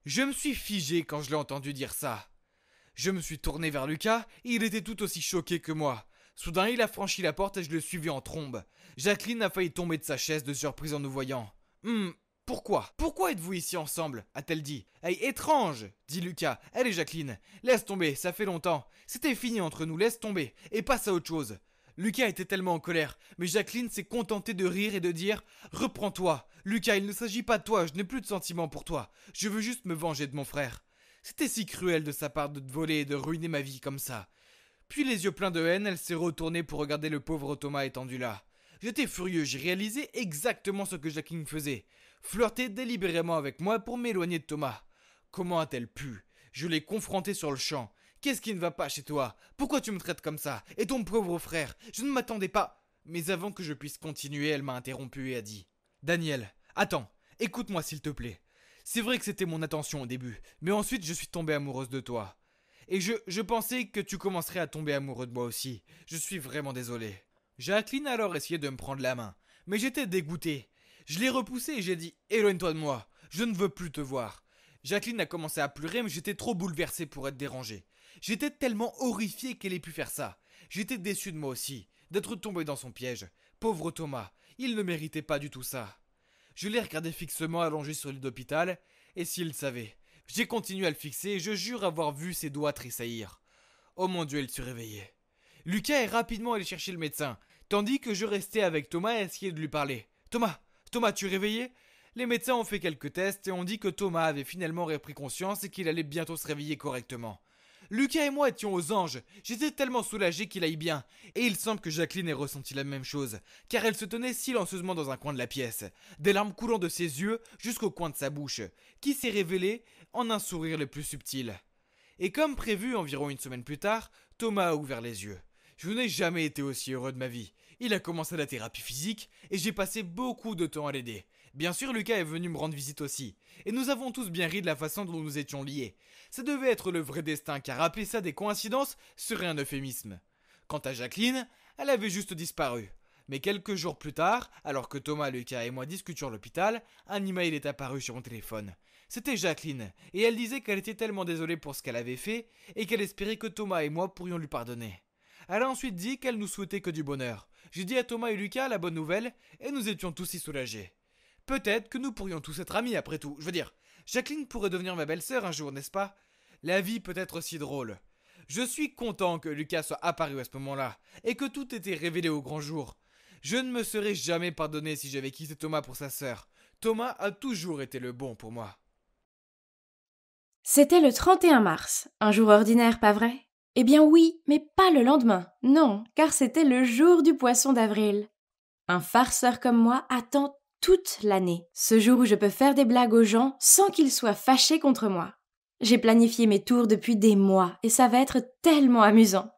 Je me suis figé quand je l'ai entendu dire ça. Je me suis tourné vers Lucas et il était tout aussi choqué que moi. Soudain, il a franchi la porte et je le suivis en trombe. Jacqueline a failli tomber de sa chaise de surprise en nous voyant. Pourquoi? Pourquoi êtes-vous ici ensemble? A-t-elle dit. Hey, étrange, dit Lucas. Allez, Jacqueline, laisse tomber, ça fait longtemps. C'était fini entre nous, laisse tomber, et passe à autre chose. Lucas était tellement en colère, mais Jacqueline s'est contentée de rire et de dire « Reprends-toi, Lucas, il ne s'agit pas de toi, je n'ai plus de sentiments pour toi. Je veux juste me venger de mon frère. » C'était si cruel de sa part de te voler et de ruiner ma vie comme ça. Puis les yeux pleins de haine, elle s'est retournée pour regarder le pauvre Thomas étendu là. J'étais furieux, j'ai réalisé exactement ce que Jacqueline faisait. Flirter délibérément avec moi pour m'éloigner de Thomas. Comment a-t-elle pu? Je l'ai confrontée sur le champ. Qu'est-ce qui ne va pas chez toi? Pourquoi tu me traites comme ça? Et ton pauvre frère? Je ne m'attendais pas. Mais avant que je puisse continuer, elle m'a interrompu et a dit « Daniel, attends, écoute-moi s'il te plaît. C'est vrai que c'était mon intention au début, mais ensuite je suis tombée amoureuse de toi. Et je pensais que tu commencerais à tomber amoureux de moi aussi. Je suis vraiment désolé. » Jacqueline a alors essayé de me prendre la main, mais j'étais dégoûté. Je l'ai repoussé et j'ai dit « Éloigne-toi de moi, je ne veux plus te voir. » Jacqueline a commencé à pleurer, mais j'étais trop bouleversé pour être dérangé. J'étais tellement horrifié qu'elle ait pu faire ça. J'étais déçu de moi aussi, d'être tombé dans son piège. Pauvre Thomas, il ne méritait pas du tout ça. Je l'ai regardé fixement allongé sur le lit d'hôpital, et s'il le savait. J'ai continué à le fixer et je jure avoir vu ses doigts tressaillir. Oh mon Dieu, il se réveillait. Lucas est rapidement allé chercher le médecin, tandis que je restais avec Thomas et essayais de lui parler. Thomas, tu es réveillé? Les médecins ont fait quelques tests et ont dit que Thomas avait finalement repris conscience et qu'il allait bientôt se réveiller correctement. Lucas et moi étions aux anges, j'étais tellement soulagé qu'il aille bien, et il semble que Jacqueline ait ressenti la même chose, car elle se tenait silencieusement dans un coin de la pièce, des larmes coulant de ses yeux jusqu'au coin de sa bouche, qui s'est révélée en un sourire le plus subtil. Et comme prévu environ une semaine plus tard, Thomas a ouvert les yeux. Je n'ai jamais été aussi heureux de ma vie. Il a commencé la thérapie physique et j'ai passé beaucoup de temps à l'aider. Bien sûr, Lucas est venu me rendre visite aussi. Et nous avons tous bien ri de la façon dont nous étions liés. Ça devait être le vrai destin, car appeler ça des coïncidences serait un euphémisme. Quant à Jacqueline, elle avait juste disparu. Mais quelques jours plus tard, alors que Thomas, Lucas et moi discutions à l'hôpital, un email est apparu sur mon téléphone. C'était Jacqueline, et elle disait qu'elle était tellement désolée pour ce qu'elle avait fait, et qu'elle espérait que Thomas et moi pourrions lui pardonner. Elle a ensuite dit qu'elle nous souhaitait que du bonheur. J'ai dit à Thomas et Lucas la bonne nouvelle, et nous étions tous si soulagés. Peut-être que nous pourrions tous être amis après tout. Je veux dire, Jacqueline pourrait devenir ma belle-sœur un jour, n'est-ce pas? La vie peut être si drôle. Je suis content que Lucas soit apparu à ce moment-là, et que tout ait été révélé au grand jour. Je ne me serais jamais pardonné si j'avais quitté Thomas pour sa sœur. Thomas a toujours été le bon pour moi. C'était le 31 mars, un jour ordinaire, pas vrai? Eh bien oui, mais pas le lendemain, non, car c'était le jour du poisson d'avril. Un farceur comme moi attend toute l'année, ce jour où je peux faire des blagues aux gens sans qu'ils soient fâchés contre moi. J'ai planifié mes tours depuis des mois, et ça va être tellement amusant.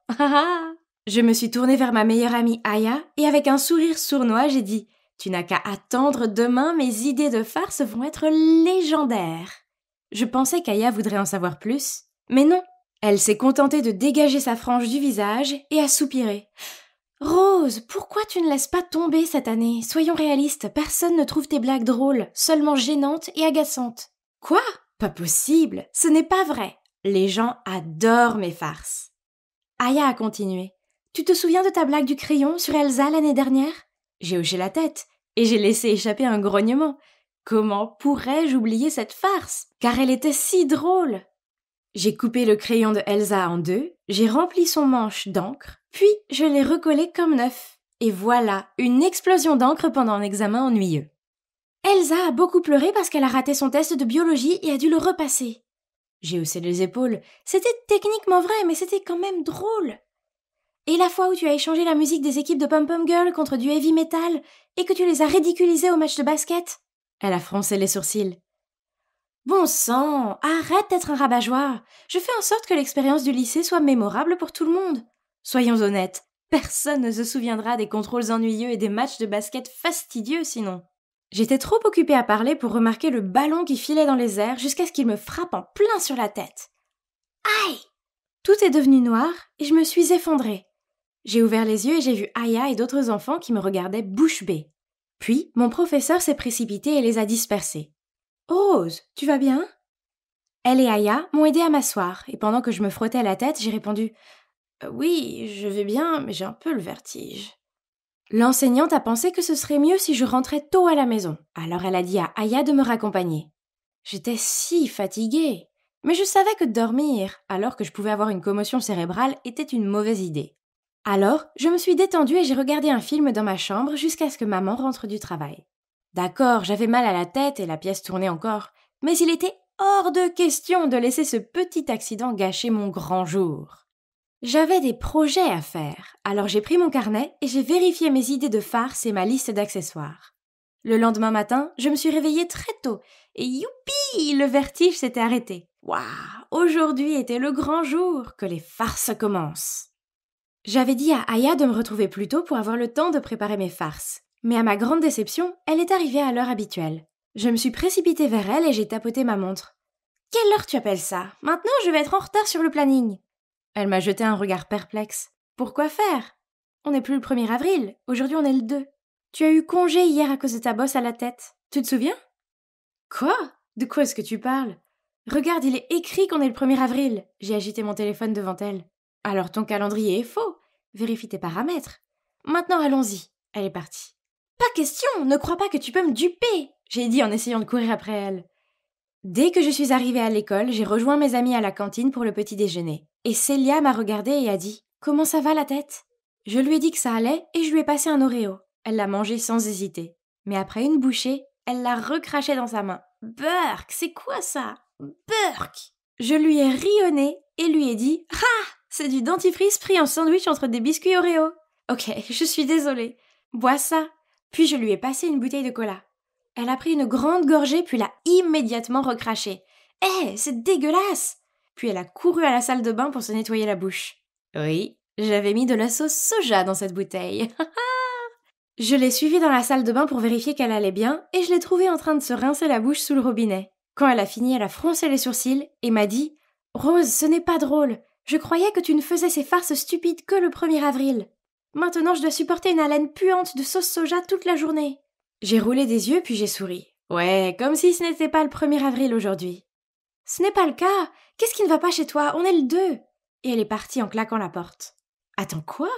Je me suis tournée vers ma meilleure amie Aya, et avec un sourire sournois, j'ai dit « Tu n'as qu'à attendre demain, mes idées de farce vont être légendaires !» Je pensais qu'Aya voudrait en savoir plus, mais non. Elle s'est contentée de dégager sa frange du visage et a soupiré. « Rose, pourquoi tu ne laisses pas tomber cette année? Soyons réalistes, personne ne trouve tes blagues drôles, seulement gênantes et agaçantes. »« Quoi? Pas possible, ce n'est pas vrai. Les gens adorent mes farces. » Aya a continué. « Tu te souviens de ta blague du crayon sur Elsa l'année dernière ?» J'ai hoché la tête et j'ai laissé échapper un grognement. Comment pourrais-je oublier cette farce? Car elle était si drôle. J'ai coupé le crayon de Elsa en deux, j'ai rempli son manche d'encre, puis je l'ai recollé comme neuf. Et voilà, une explosion d'encre pendant un examen ennuyeux. Elsa a beaucoup pleuré parce qu'elle a raté son test de biologie et a dû le repasser. J'ai haussé les épaules. C'était techniquement vrai, mais c'était quand même drôle. Et la fois où tu as échangé la musique des équipes de Pom-Pom Girl contre du heavy metal et que tu les as ridiculisés au match de basket? Elle a froncé les sourcils. Bon sang, arrête d'être un rabat-joie. Je fais en sorte que l'expérience du lycée soit mémorable pour tout le monde. Soyons honnêtes, personne ne se souviendra des contrôles ennuyeux et des matchs de basket fastidieux sinon. J'étais trop occupée à parler pour remarquer le ballon qui filait dans les airs jusqu'à ce qu'il me frappe en plein sur la tête. Aïe! Tout est devenu noir et je me suis effondrée. J'ai ouvert les yeux et j'ai vu Aya et d'autres enfants qui me regardaient bouche bée. Puis, mon professeur s'est précipité et les a dispersés. « Rose, tu vas bien ?» Elle et Aya m'ont aidée à m'asseoir, et pendant que je me frottais la tête, j'ai répondu « Oui, je vais bien, mais j'ai un peu le vertige. » L'enseignante a pensé que ce serait mieux si je rentrais tôt à la maison, alors elle a dit à Aya de me raccompagner. J'étais si fatiguée, mais je savais que dormir, alors que je pouvais avoir une commotion cérébrale, était une mauvaise idée. Alors, je me suis détendue et j'ai regardé un film dans ma chambre jusqu'à ce que maman rentre du travail. D'accord, j'avais mal à la tête et la pièce tournait encore, mais il était hors de question de laisser ce petit accident gâcher mon grand jour. J'avais des projets à faire, alors j'ai pris mon carnet et j'ai vérifié mes idées de farce et ma liste d'accessoires. Le lendemain matin, je me suis réveillée très tôt et youpi, le vertige s'était arrêté. Waouh, aujourd'hui était le grand jour, que les farces commencent. J'avais dit à Aya de me retrouver plus tôt pour avoir le temps de préparer mes farces. Mais à ma grande déception, elle est arrivée à l'heure habituelle. Je me suis précipitée vers elle et j'ai tapoté ma montre. « Quelle heure tu appelles ça? Maintenant, je vais être en retard sur le planning. » Elle m'a jeté un regard perplexe. « Pourquoi faire? On n'est plus le 1er avril, aujourd'hui on est le 2. Tu as eu congé hier à cause de ta bosse à la tête. Tu te souviens? » « Quoi? De quoi est-ce que tu parles? Regarde, il est écrit qu'on est le 1er avril. » J'ai agité mon téléphone devant elle. « Alors ton calendrier est faux. Vérifie tes paramètres. Maintenant allons-y. » Elle est partie. « Pas question, ne crois pas que tu peux me duper !» j'ai dit en essayant de courir après elle. Dès que je suis arrivée à l'école, j'ai rejoint mes amis à la cantine pour le petit déjeuner. Et Célia m'a regardée et a dit « Comment ça va la tête ?» Je lui ai dit que ça allait et je lui ai passé un Oreo. Elle l'a mangé sans hésiter. Mais après une bouchée, elle l'a recraché dans sa main. « Burk, c'est quoi ça? Burk !» Je lui ai ri au nez et lui ai dit « Ah, c'est du dentifrice pris en sandwich entre des biscuits Oreo. Ok, je suis désolée. Bois ça. » Puis je lui ai passé une bouteille de cola. Elle a pris une grande gorgée puis l'a immédiatement recrachée. « Hé, c'est dégueulasse !» Puis elle a couru à la salle de bain pour se nettoyer la bouche. Oui, j'avais mis de la sauce soja dans cette bouteille. Je l'ai suivie dans la salle de bain pour vérifier qu'elle allait bien et je l'ai trouvée en train de se rincer la bouche sous le robinet. Quand elle a fini, elle a froncé les sourcils et m'a dit « Rose, ce n'est pas drôle. Je croyais que tu ne faisais ces farces stupides que le 1er avril. Maintenant, je dois supporter une haleine puante de sauce soja toute la journée. » J'ai roulé des yeux puis j'ai souri. Ouais, comme si ce n'était pas le 1er avril aujourd'hui. « Ce n'est pas le cas. Qu'est-ce qui ne va pas chez toi? On est le 2. » Et elle est partie en claquant la porte. Attends, quoi?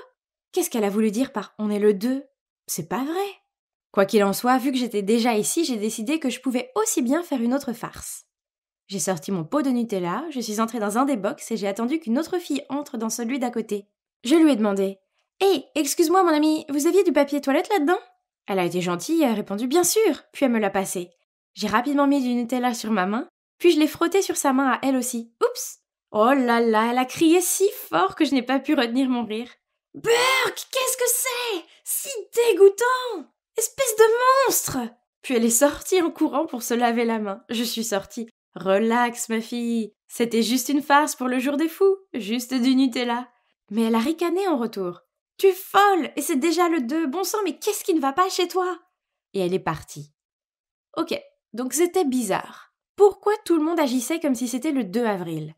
Qu'est-ce qu'elle a voulu dire par « on est le 2 » ? C'est pas vrai. Quoi qu'il en soit, vu que j'étais déjà ici, j'ai décidé que je pouvais aussi bien faire une autre farce. J'ai sorti mon pot de Nutella, je suis entrée dans un des box et j'ai attendu qu'une autre fille entre dans celui d'à côté. Je lui ai demandé « Hé, excuse-moi mon amie, vous aviez du papier toilette là-dedans ?» Elle a été gentille et a répondu « Bien sûr !» Puis elle me l'a passé. J'ai rapidement mis du Nutella sur ma main, puis je l'ai frotté sur sa main à elle aussi. Oups! Oh là là, elle a crié si fort que je n'ai pas pu retenir mon rire. « Burk, qu'est-ce que c'est? Si dégoûtant! Espèce de monstre !» Puis elle est sortie en courant pour se laver la main. Je suis sortie. « Relax, ma fille. C'était juste une farce pour le jour des fous. Juste du Nutella. » Mais elle a ricané en retour. « Tu es folle! Et c'est déjà le 2. Bon sang, mais qu'est-ce qui ne va pas chez toi ?» Et elle est partie. Ok, donc c'était bizarre. Pourquoi tout le monde agissait comme si c'était le 2 avril?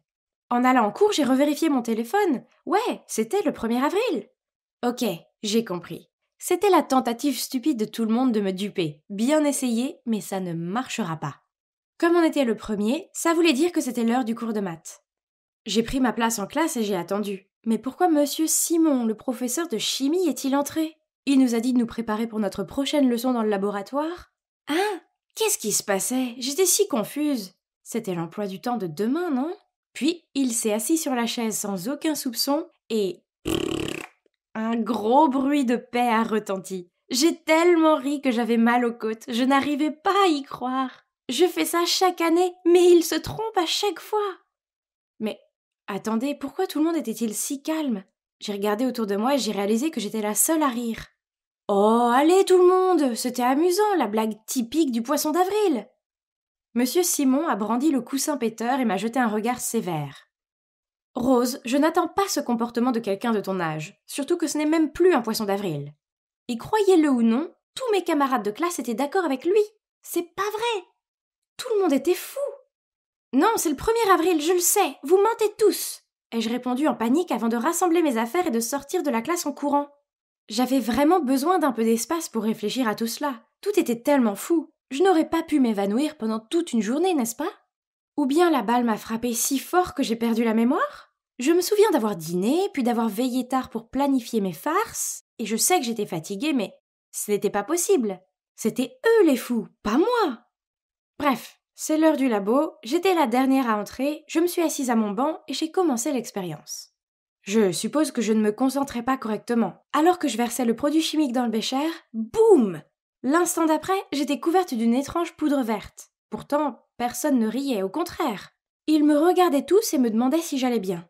En allant en cours, j'ai revérifié mon téléphone. Ouais, c'était le 1er avril. Ok, j'ai compris. C'était la tentative stupide de tout le monde de me duper. Bien essayé, mais ça ne marchera pas. Comme on était le 1er, ça voulait dire que c'était l'heure du cours de maths. J'ai pris ma place en classe et j'ai attendu. Mais pourquoi Monsieur Simon, le professeur de chimie, est-il entré? Il nous a dit de nous préparer pour notre prochaine leçon dans le laboratoire. Hein? Qu'est-ce qui se passait? J'étais si confuse. C'était l'emploi du temps de demain, non? Puis, il s'est assis sur la chaise sans aucun soupçon et... un gros bruit de paix a retenti. J'ai tellement ri que j'avais mal aux côtes. Je n'arrivais pas à y croire. Je fais ça chaque année, mais il se trompe à chaque fois. Mais, attendez, pourquoi tout le monde était-il si calme? J'ai regardé autour de moi et j'ai réalisé que j'étais la seule à rire. Oh, allez tout le monde, c'était amusant, la blague typique du poisson d'avril. Monsieur Simon a brandi le coussin péteur et m'a jeté un regard sévère. Rose, je n'attends pas ce comportement de quelqu'un de ton âge, surtout que ce n'est même plus un poisson d'avril. Et croyez-le ou non, tous mes camarades de classe étaient d'accord avec lui. C'est pas vrai. Tout le monde était fou. Non, c'est le 1er avril, je le sais, vous mentez tous, ai-je répondu en panique avant de rassembler mes affaires et de sortir de la classe en courant. J'avais vraiment besoin d'un peu d'espace pour réfléchir à tout cela. Tout était tellement fou. Je n'aurais pas pu m'évanouir pendant toute une journée, n'est-ce pas? Ou bien la balle m'a frappé si fort que j'ai perdu la mémoire? Je me souviens d'avoir dîné, puis d'avoir veillé tard pour planifier mes farces, et je sais que j'étais fatiguée, mais ce n'était pas possible. C'était eux les fous, pas moi. Bref, c'est l'heure du labo, j'étais la dernière à entrer, je me suis assise à mon banc et j'ai commencé l'expérience. Je suppose que je ne me concentrais pas correctement. Alors que je versais le produit chimique dans le bécher, boum! L'instant d'après, j'étais couverte d'une étrange poudre verte. Pourtant, personne ne riait, au contraire. Ils me regardaient tous et me demandaient si j'allais bien.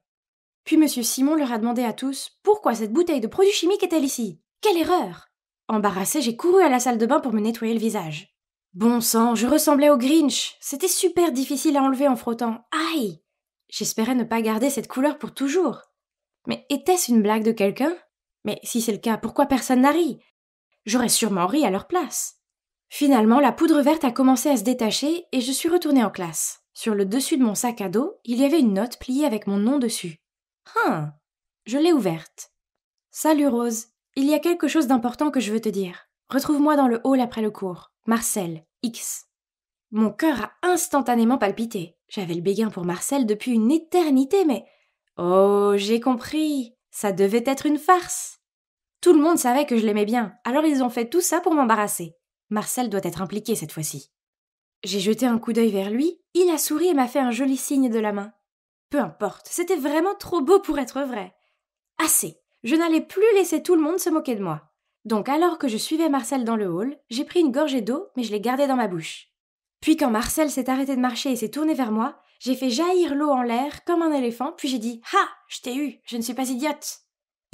Puis Monsieur Simon leur a demandé à tous « Pourquoi cette bouteille de produit chimique est-elle ici? Quelle erreur !» Embarrassée, j'ai couru à la salle de bain pour me nettoyer le visage. Bon sang, je ressemblais au Grinch. C'était super difficile à enlever en frottant. Aïe! J'espérais ne pas garder cette couleur pour toujours. Mais était-ce une blague de quelqu'un? Mais si c'est le cas, pourquoi personne n'a ri? J'aurais sûrement ri à leur place. Finalement, la poudre verte a commencé à se détacher et je suis retournée en classe. Sur le dessus de mon sac à dos, il y avait une note pliée avec mon nom dessus. Je l'ai ouverte. Salut Rose, il y a quelque chose d'important que je veux te dire. Retrouve-moi dans le hall après le cours. Marcel, X. Mon cœur a instantanément palpité. J'avais le béguin pour Marcel depuis une éternité, mais... Oh, j'ai compris. Ça devait être une farce. Tout le monde savait que je l'aimais bien, alors ils ont fait tout ça pour m'embarrasser. Marcel doit être impliqué cette fois-ci. J'ai jeté un coup d'œil vers lui, il a souri et m'a fait un joli signe de la main. Peu importe, c'était vraiment trop beau pour être vrai. Assez, je n'allais plus laisser tout le monde se moquer de moi. Donc alors que je suivais Marcel dans le hall, j'ai pris une gorgée d'eau, mais je l'ai gardée dans ma bouche. Puis quand Marcel s'est arrêté de marcher et s'est tourné vers moi, j'ai fait jaillir l'eau en l'air comme un éléphant, puis j'ai dit « Ha! Je t'ai eu, je ne suis pas idiote !»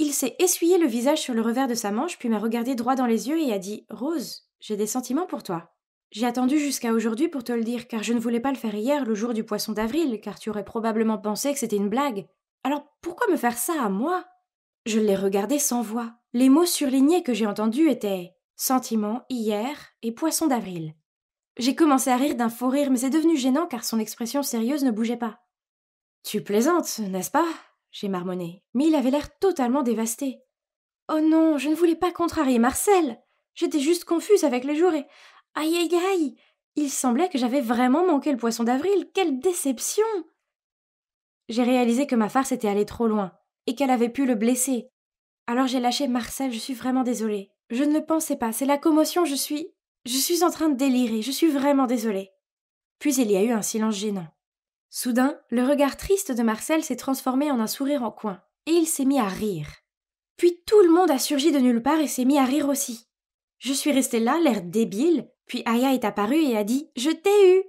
Il s'est essuyé le visage sur le revers de sa manche, puis m'a regardé droit dans les yeux et a dit « Rose, j'ai des sentiments pour toi. » J'ai attendu jusqu'à aujourd'hui pour te le dire, car je ne voulais pas le faire hier, le jour du poisson d'avril, car tu aurais probablement pensé que c'était une blague. Alors pourquoi me faire ça à moi? Je l'ai regardé sans voix. Les mots surlignés que j'ai entendus étaient « sentiment, hier » et « poisson d'avril ». J'ai commencé à rire d'un faux rire, mais c'est devenu gênant car son expression sérieuse ne bougeait pas. « Tu plaisantes, n'est-ce pas ?» j'ai marmonné, mais il avait l'air totalement dévasté. « Oh non, je ne voulais pas contrarier Marcel. J'étais juste confuse avec les jours et... Aïe aïe aïe! Il semblait que j'avais vraiment manqué le poisson d'avril. Quelle déception! » J'ai réalisé que ma farce était allée trop loin et qu'elle avait pu le blesser. Alors j'ai lâché « Marcel, je suis vraiment désolée. Je ne le pensais pas, c'est la commotion, je suis en train de délirer, je suis vraiment désolée. » Puis il y a eu un silence gênant. Soudain, le regard triste de Marcel s'est transformé en un sourire en coin, et il s'est mis à rire. Puis tout le monde a surgi de nulle part et s'est mis à rire aussi. Je suis restée là, l'air débile, puis Aya est apparue et a dit « Je t'ai eu !»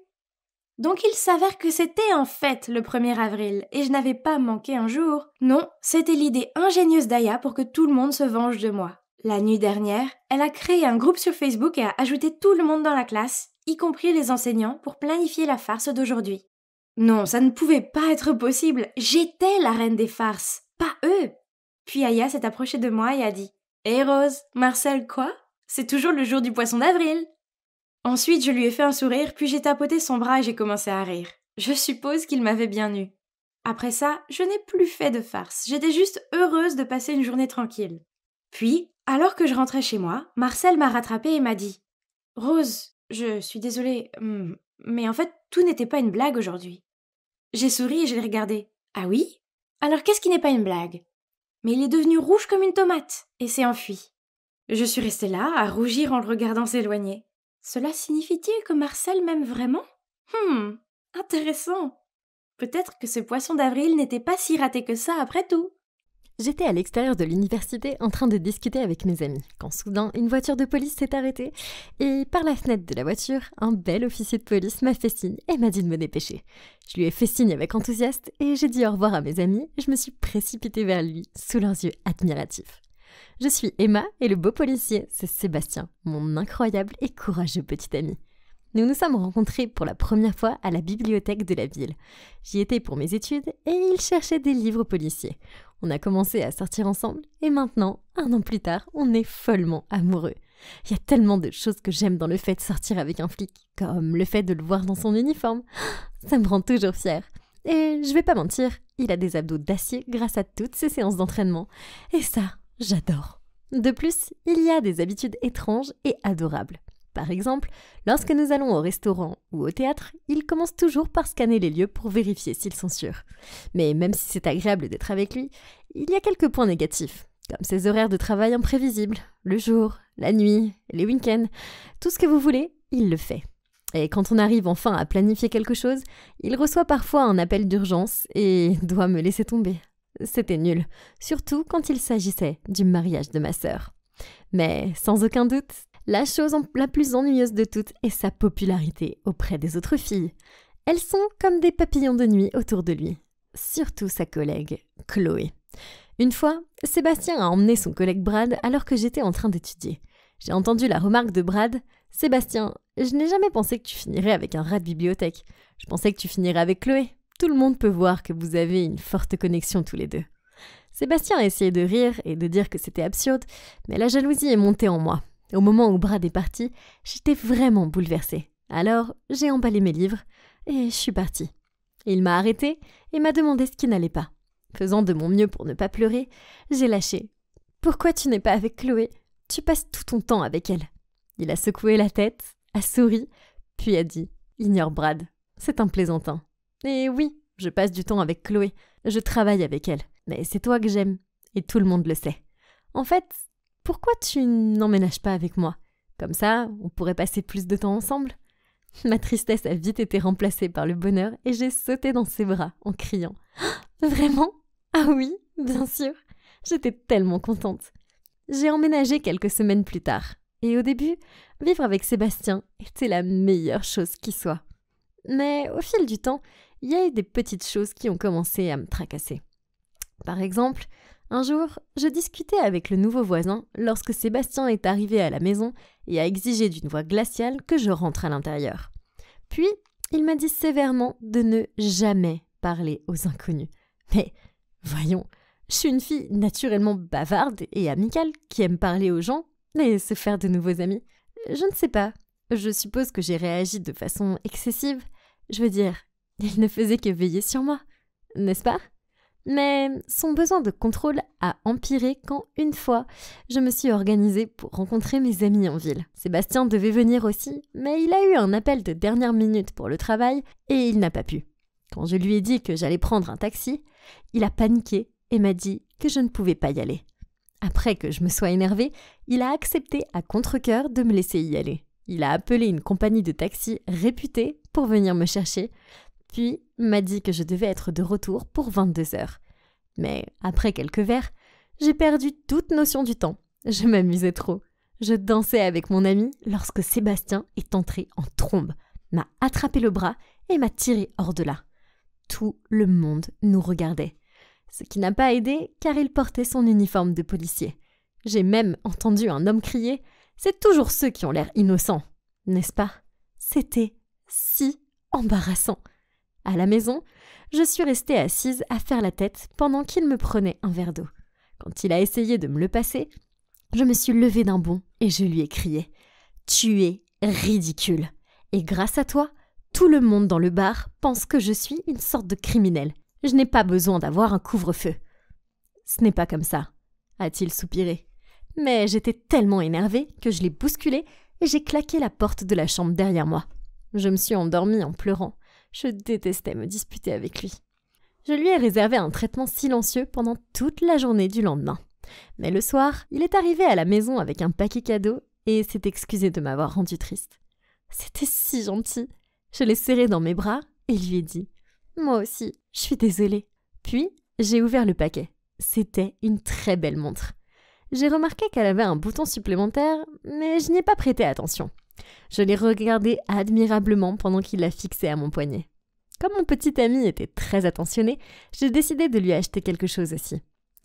Donc il s'avère que c'était en fait le 1er avril, et je n'avais pas manqué un jour. Non, c'était l'idée ingénieuse d'Aya pour que tout le monde se venge de moi. La nuit dernière, elle a créé un groupe sur Facebook et a ajouté tout le monde dans la classe, y compris les enseignants, pour planifier la farce d'aujourd'hui. Non, ça ne pouvait pas être possible, j'étais la reine des farces, pas eux. Puis Aya s'est approchée de moi et a dit « Hé Rose, Marcel quoi ? C'est toujours le jour du poisson d'avril !» Ensuite, je lui ai fait un sourire, puis j'ai tapoté son bras et j'ai commencé à rire. Je suppose qu'il m'avait bien eue. Après ça, je n'ai plus fait de farce, j'étais juste heureuse de passer une journée tranquille. Puis, alors que je rentrais chez moi, Marcel m'a rattrapée et m'a dit « Rose, je suis désolée, mais en fait, tout n'était pas une blague aujourd'hui. » J'ai souri et je l'ai regardé. « Ah oui ? Alors qu'est-ce qui n'est pas une blague ?» Mais il est devenu rouge comme une tomate et s'est enfui. Je suis restée là, à rougir en le regardant s'éloigner. Cela signifie-t-il que Marcel m'aime vraiment ? Intéressant. Peut-être que ce poisson d'avril n'était pas si raté que ça après tout. J'étais à l'extérieur de l'université en train de discuter avec mes amis, quand soudain une voiture de police s'est arrêtée et par la fenêtre de la voiture, un bel officier de police m'a fait signe et m'a dit de me dépêcher. Je lui ai fait signe avec enthousiasme et j'ai dit au revoir à mes amis et je me suis précipitée vers lui sous leurs yeux admiratifs. Je suis Emma et le beau policier, c'est Sébastien, mon incroyable et courageux petit ami. Nous nous sommes rencontrés pour la première fois à la bibliothèque de la ville. J'y étais pour mes études et il cherchait des livres policiers. On a commencé à sortir ensemble et maintenant, 1 an plus tard, on est follement amoureux. Il y a tellement de choses que j'aime dans le fait de sortir avec un flic, comme le fait de le voir dans son uniforme. Ça me rend toujours fière. Et je vais pas mentir, il a des abdos d'acier grâce à toutes ses séances d'entraînement. Et ça, j'adore. De plus, il y a des habitudes étranges et adorables. Par exemple, lorsque nous allons au restaurant ou au théâtre, il commence toujours par scanner les lieux pour vérifier s'ils sont sûrs. Mais même si c'est agréable d'être avec lui, il y a quelques points négatifs, comme ses horaires de travail imprévisibles, le jour, la nuit, les week-ends, tout ce que vous voulez, il le fait. Et quand on arrive enfin à planifier quelque chose, il reçoit parfois un appel d'urgence et doit me laisser tomber. C'était nul, surtout quand il s'agissait du mariage de ma sœur. Mais sans aucun doute, la chose la plus ennuyeuse de toutes est sa popularité auprès des autres filles. Elles sont comme des papillons de nuit autour de lui, surtout sa collègue, Chloé. Une fois, Sébastien a emmené son collègue Brad alors que j'étais en train d'étudier. J'ai entendu la remarque de Brad « Sébastien, je n'ai jamais pensé que tu finirais avec un rat de bibliothèque. Je pensais que tu finirais avec Chloé. Tout le monde peut voir que vous avez une forte connexion tous les deux. » Sébastien a essayé de rire et de dire que c'était absurde, mais la jalousie est montée en moi. Au moment où Brad est parti, j'étais vraiment bouleversée. Alors, j'ai emballé mes livres et je suis partie. Il m'a arrêtée et m'a demandé ce qui n'allait pas. Faisant de mon mieux pour ne pas pleurer, j'ai lâché. « Pourquoi tu n'es pas avec Chloé ? Tu passes tout ton temps avec elle. » Il a secoué la tête, a souri, puis a dit « Ignore Brad, c'est un plaisantin. » Et oui, je passe du temps avec Chloé, je travaille avec elle, mais c'est toi que j'aime, et tout le monde le sait. En fait, pourquoi tu n'emménages pas avec moi ? Comme ça, on pourrait passer plus de temps ensemble. Ma tristesse a vite été remplacée par le bonheur et j'ai sauté dans ses bras en criant « Vraiment ? Ah oui, bien sûr !» J'étais tellement contente. J'ai emménagé quelques semaines plus tard et au début, vivre avec Sébastien était la meilleure chose qui soit. Mais au fil du temps, il y a eu des petites choses qui ont commencé à me tracasser. Par exemple, un jour, je discutais avec le nouveau voisin lorsque Sébastien est arrivé à la maison et a exigé d'une voix glaciale que je rentre à l'intérieur. Puis, il m'a dit sévèrement de ne jamais parler aux inconnus. Mais voyons, je suis une fille naturellement bavarde et amicale qui aime parler aux gens et se faire de nouveaux amis. Je ne sais pas, je suppose que j'ai réagi de façon excessive. Je veux dire, il ne faisait que veiller sur moi, n'est-ce pas ? Mais son besoin de contrôle a empiré quand, une fois, je me suis organisée pour rencontrer mes amis en ville. Sébastien devait venir aussi, mais il a eu un appel de dernière minute pour le travail et il n'a pas pu. Quand je lui ai dit que j'allais prendre un taxi, il a paniqué et m'a dit que je ne pouvais pas y aller. Après que je me sois énervée, il a accepté à contre-cœur de me laisser y aller. Il a appelé une compagnie de taxi réputée pour venir me chercher. puis m'a dit que je devais être de retour pour 22h. Mais après quelques verres, j'ai perdu toute notion du temps. Je m'amusais trop. Je dansais avec mon ami lorsque Sébastien est entré en trombe, m'a attrapé le bras et m'a tiré hors de là. Tout le monde nous regardait. Ce qui n'a pas aidé car il portait son uniforme de policier. J'ai même entendu un homme crier « C'est toujours ceux qui ont l'air innocents !» N'est-ce pas? C'était si embarrassant. À la maison, je suis restée assise à faire la tête pendant qu'il me prenait un verre d'eau. Quand il a essayé de me le passer, je me suis levée d'un bond et je lui ai crié « Tu es ridicule ! Et grâce à toi, tout le monde dans le bar pense que je suis une sorte de criminel. Je n'ai pas besoin d'avoir un couvre-feu. » « Ce n'est pas comme ça, » a-t-il soupiré. Mais j'étais tellement énervée que je l'ai bousculé et j'ai claqué la porte de la chambre derrière moi. Je me suis endormie en pleurant. Je détestais me disputer avec lui. Je lui ai réservé un traitement silencieux pendant toute la journée du lendemain. Mais le soir, il est arrivé à la maison avec un paquet cadeau et s'est excusé de m'avoir rendue triste. C'était si gentil. Je l'ai serré dans mes bras et lui ai dit « Moi aussi, je suis désolée. » Puis, j'ai ouvert le paquet. C'était une très belle montre. J'ai remarqué qu'elle avait un bouton supplémentaire, mais je n'y ai pas prêté attention. Je l'ai regardée admirablement pendant qu'il la fixait à mon poignet. Comme mon petit ami était très attentionné, j'ai décidé de lui acheter quelque chose aussi.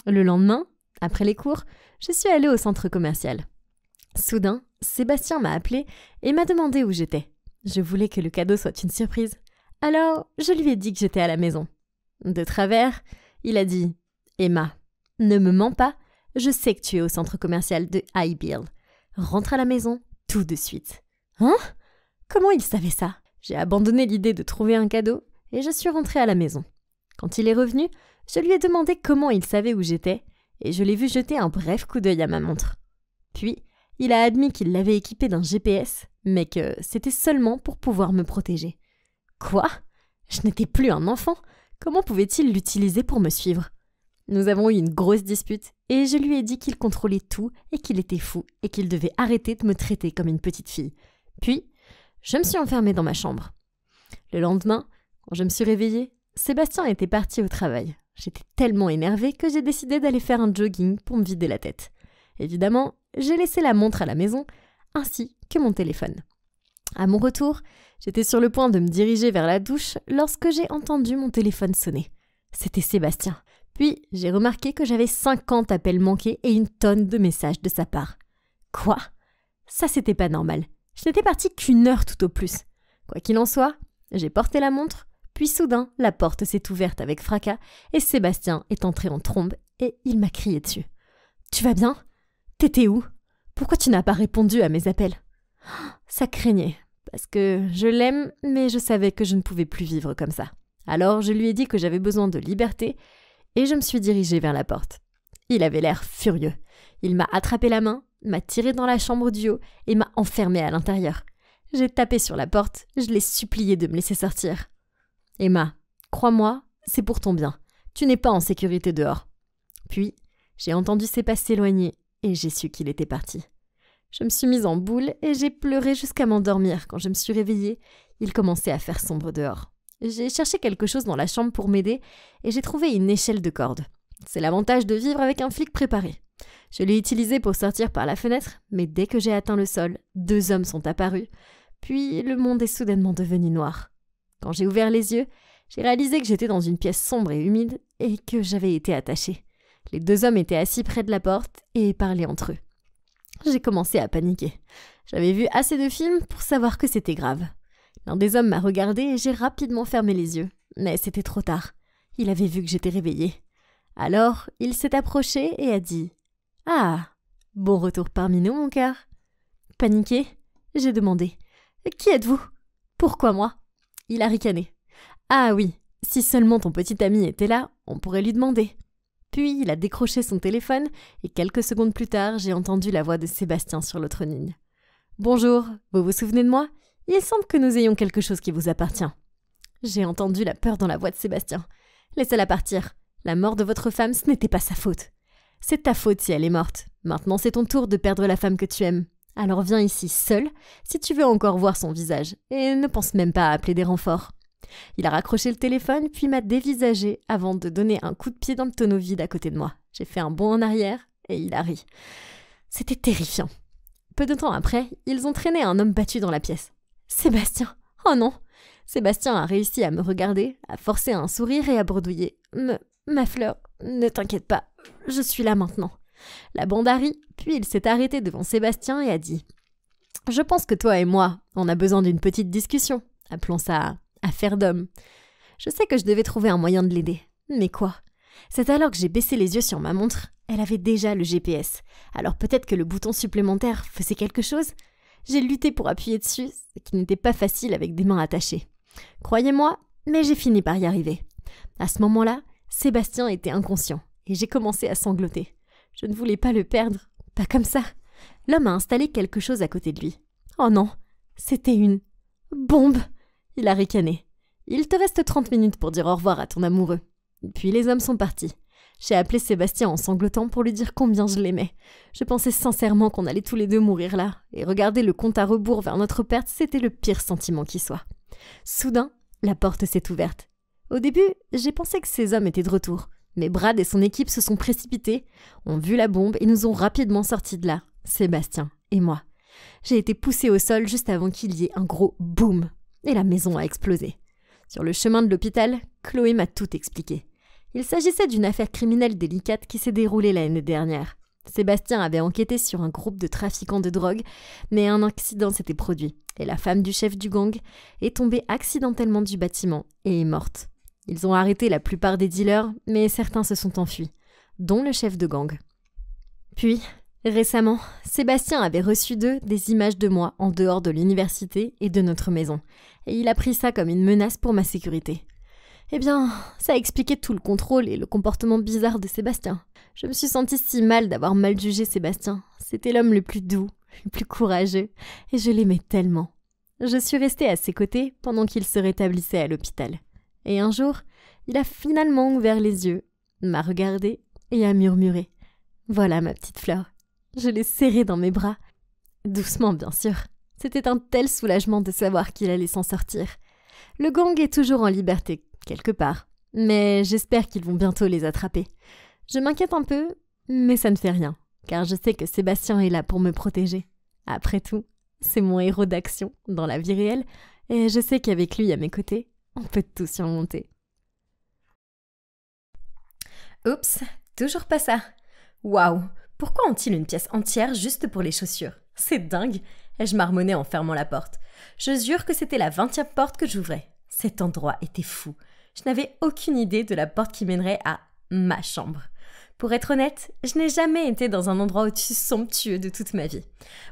Le lendemain, après les cours, je suis allée au centre commercial. Soudain, Sébastien m'a appelée et m'a demandé où j'étais. Je voulais que le cadeau soit une surprise. Alors, je lui ai dit que j'étais à la maison. De travers, il a dit « Emma, ne me mens pas, je sais que tu es au centre commercial de High Bill. Rentre à la maison tout de suite. » Hein? Comment il savait ça? J'ai abandonné l'idée de trouver un cadeau et je suis rentrée à la maison. Quand il est revenu, je lui ai demandé comment il savait où j'étais et je l'ai vu jeter un bref coup d'œil à ma montre. Puis, il a admis qu'il l'avait équipée d'un GPS, mais que c'était seulement pour pouvoir me protéger. Quoi? Je n'étais plus un enfant. Comment pouvait-il l'utiliser pour me suivre? Nous avons eu une grosse dispute et je lui ai dit qu'il contrôlait tout et qu'il était fou et qu'il devait arrêter de me traiter comme une petite fille. Puis, je me suis enfermée dans ma chambre. Le lendemain, quand je me suis réveillée, Sébastien était parti au travail. J'étais tellement énervée que j'ai décidé d'aller faire un jogging pour me vider la tête. Évidemment, j'ai laissé la montre à la maison, ainsi que mon téléphone. À mon retour, j'étais sur le point de me diriger vers la douche lorsque j'ai entendu mon téléphone sonner. C'était Sébastien. Puis, j'ai remarqué que j'avais 50 appels manqués et une tonne de messages de sa part. Quoi? Ça, c'était pas normal. Je n'étais partie qu'1 heure tout au plus. Quoi qu'il en soit, j'ai porté la montre, puis soudain, la porte s'est ouverte avec fracas et Sébastien est entré en trombe et il m'a crié dessus. « Tu vas bien? T'étais où? Pourquoi tu n'as pas répondu à mes appels ?» Ça craignait, parce que je l'aime, mais je savais que je ne pouvais plus vivre comme ça. Alors, je lui ai dit que j'avais besoin de liberté et je me suis dirigée vers la porte. Il avait l'air furieux. Il m'a attrapé la main, m'a tiré dans la chambre du haut et m'a enfermée à l'intérieur. J'ai tapé sur la porte, je l'ai supplié de me laisser sortir. « Emma, crois-moi, c'est pour ton bien. Tu n'es pas en sécurité dehors. » Puis, j'ai entendu ses pas s'éloigner et j'ai su qu'il était parti. Je me suis mise en boule et j'ai pleuré jusqu'à m'endormir. Quand je me suis réveillée, il commençait à faire sombre dehors. J'ai cherché quelque chose dans la chambre pour m'aider et j'ai trouvé une échelle de corde. C'est l'avantage de vivre avec un flic préparé. Je l'ai utilisé pour sortir par la fenêtre, mais dès que j'ai atteint le sol, 2 hommes sont apparus. Puis le monde est soudainement devenu noir. Quand j'ai ouvert les yeux, j'ai réalisé que j'étais dans une pièce sombre et humide et que j'avais été attachée. Les 2 hommes étaient assis près de la porte et parlaient entre eux. J'ai commencé à paniquer. J'avais vu assez de films pour savoir que c'était grave. L'un des hommes m'a regardé et j'ai rapidement fermé les yeux. Mais c'était trop tard. Il avait vu que j'étais réveillée. Alors, il s'est approché et a dit « Ah, bon retour parmi nous, mon cœur. » Paniquée, j'ai demandé « Qui êtes-vous? Pourquoi moi ?» Il a ricané. « Ah oui, si seulement ton petit ami était là, on pourrait lui demander. » Puis il a décroché son téléphone et quelques secondes plus tard, j'ai entendu la voix de Sébastien sur l'autre ligne. « Bonjour, vous vous souvenez de moi? Il semble que nous ayons quelque chose qui vous appartient. » J'ai entendu la peur dans la voix de Sébastien. « Laissez-la partir. La mort de votre femme, ce n'était pas sa faute. C'est ta faute si elle est morte. Maintenant, c'est ton tour de perdre la femme que tu aimes. Alors viens ici seul, si tu veux encore voir son visage, et ne pense même pas à appeler des renforts. » Il a raccroché le téléphone puis m'a dévisagé avant de donner un coup de pied dans le tonneau vide à côté de moi. J'ai fait un bond en arrière et il a ri. C'était terrifiant. Peu de temps après, ils ont traîné un homme battu dans la pièce. Sébastien! Oh non! Sébastien a réussi à me regarder, à forcer un sourire et à bredouiller. Ma fleur, ne t'inquiète pas, je suis là maintenant. La bande a ri, puis il s'est arrêté devant Sébastien et a dit « Je pense que toi et moi, on a besoin d'une petite discussion. Appelons ça affaire d'homme. » Je sais que je devais trouver un moyen de l'aider. Mais quoi? C'est alors que j'ai baissé les yeux sur ma montre. Elle avait déjà le GPS. Alors peut-être que le bouton supplémentaire faisait quelque chose? J'ai lutté pour appuyer dessus, ce qui n'était pas facile avec des mains attachées. Croyez-moi, mais j'ai fini par y arriver. À ce moment-là, Sébastien était inconscient et j'ai commencé à sangloter. Je ne voulais pas le perdre, pas comme ça. L'homme a installé quelque chose à côté de lui. Oh non, c'était une bombe. Il a ricané. Il te reste 30 minutes pour dire au revoir à ton amoureux. Puis les hommes sont partis. J'ai appelé Sébastien en sanglotant pour lui dire combien je l'aimais. Je pensais sincèrement qu'on allait tous les deux mourir là, et regarder le compte à rebours vers notre perte, c'était le pire sentiment qui soit. Soudain, la porte s'est ouverte. Au début, j'ai pensé que ces hommes étaient de retour, mais Brad et son équipe se sont précipités, ont vu la bombe et nous ont rapidement sortis de là, Sébastien et moi. J'ai été poussée au sol juste avant qu'il y ait un gros boum, et la maison a explosé. Sur le chemin de l'hôpital, Chloé m'a tout expliqué. Il s'agissait d'une affaire criminelle délicate qui s'est déroulée l'année dernière. Sébastien avait enquêté sur un groupe de trafiquants de drogue, mais un accident s'était produit, et la femme du chef du gang est tombée accidentellement du bâtiment et est morte. Ils ont arrêté la plupart des dealers, mais certains se sont enfuis, dont le chef de gang. Puis, récemment, Sébastien avait reçu d'eux des images de moi en dehors de l'université et de notre maison, et il a pris ça comme une menace pour ma sécurité. Eh bien, ça expliquait tout le contrôle et le comportement bizarre de Sébastien. Je me suis sentie si mal d'avoir mal jugé Sébastien. C'était l'homme le plus doux, le plus courageux, et je l'aimais tellement. Je suis restée à ses côtés pendant qu'il se rétablissait à l'hôpital. Et un jour, il a finalement ouvert les yeux, m'a regardé et a murmuré « Voilà ma petite fleur ». Je l'ai serré dans mes bras. Doucement, bien sûr. C'était un tel soulagement de savoir qu'il allait s'en sortir. Le gang est toujours en liberté, quelque part, mais j'espère qu'ils vont bientôt les attraper. Je m'inquiète un peu, mais ça ne fait rien, car je sais que Sébastien est là pour me protéger. Après tout, c'est mon héros d'action dans la vie réelle, et je sais qu'avec lui à mes côtés, on peut tout surmonter. Oups, toujours pas ça. Waouh, pourquoi ont-ils une pièce entière juste pour les chaussures? C'est dingue, ai-je marmonné en fermant la porte. Je jure que c'était la 20e porte que j'ouvrais. Cet endroit était fou. Je n'avais aucune idée de la porte qui mènerait à ma chambre. Pour être honnête, je n'ai jamais été dans un endroit aussi somptueux de toute ma vie.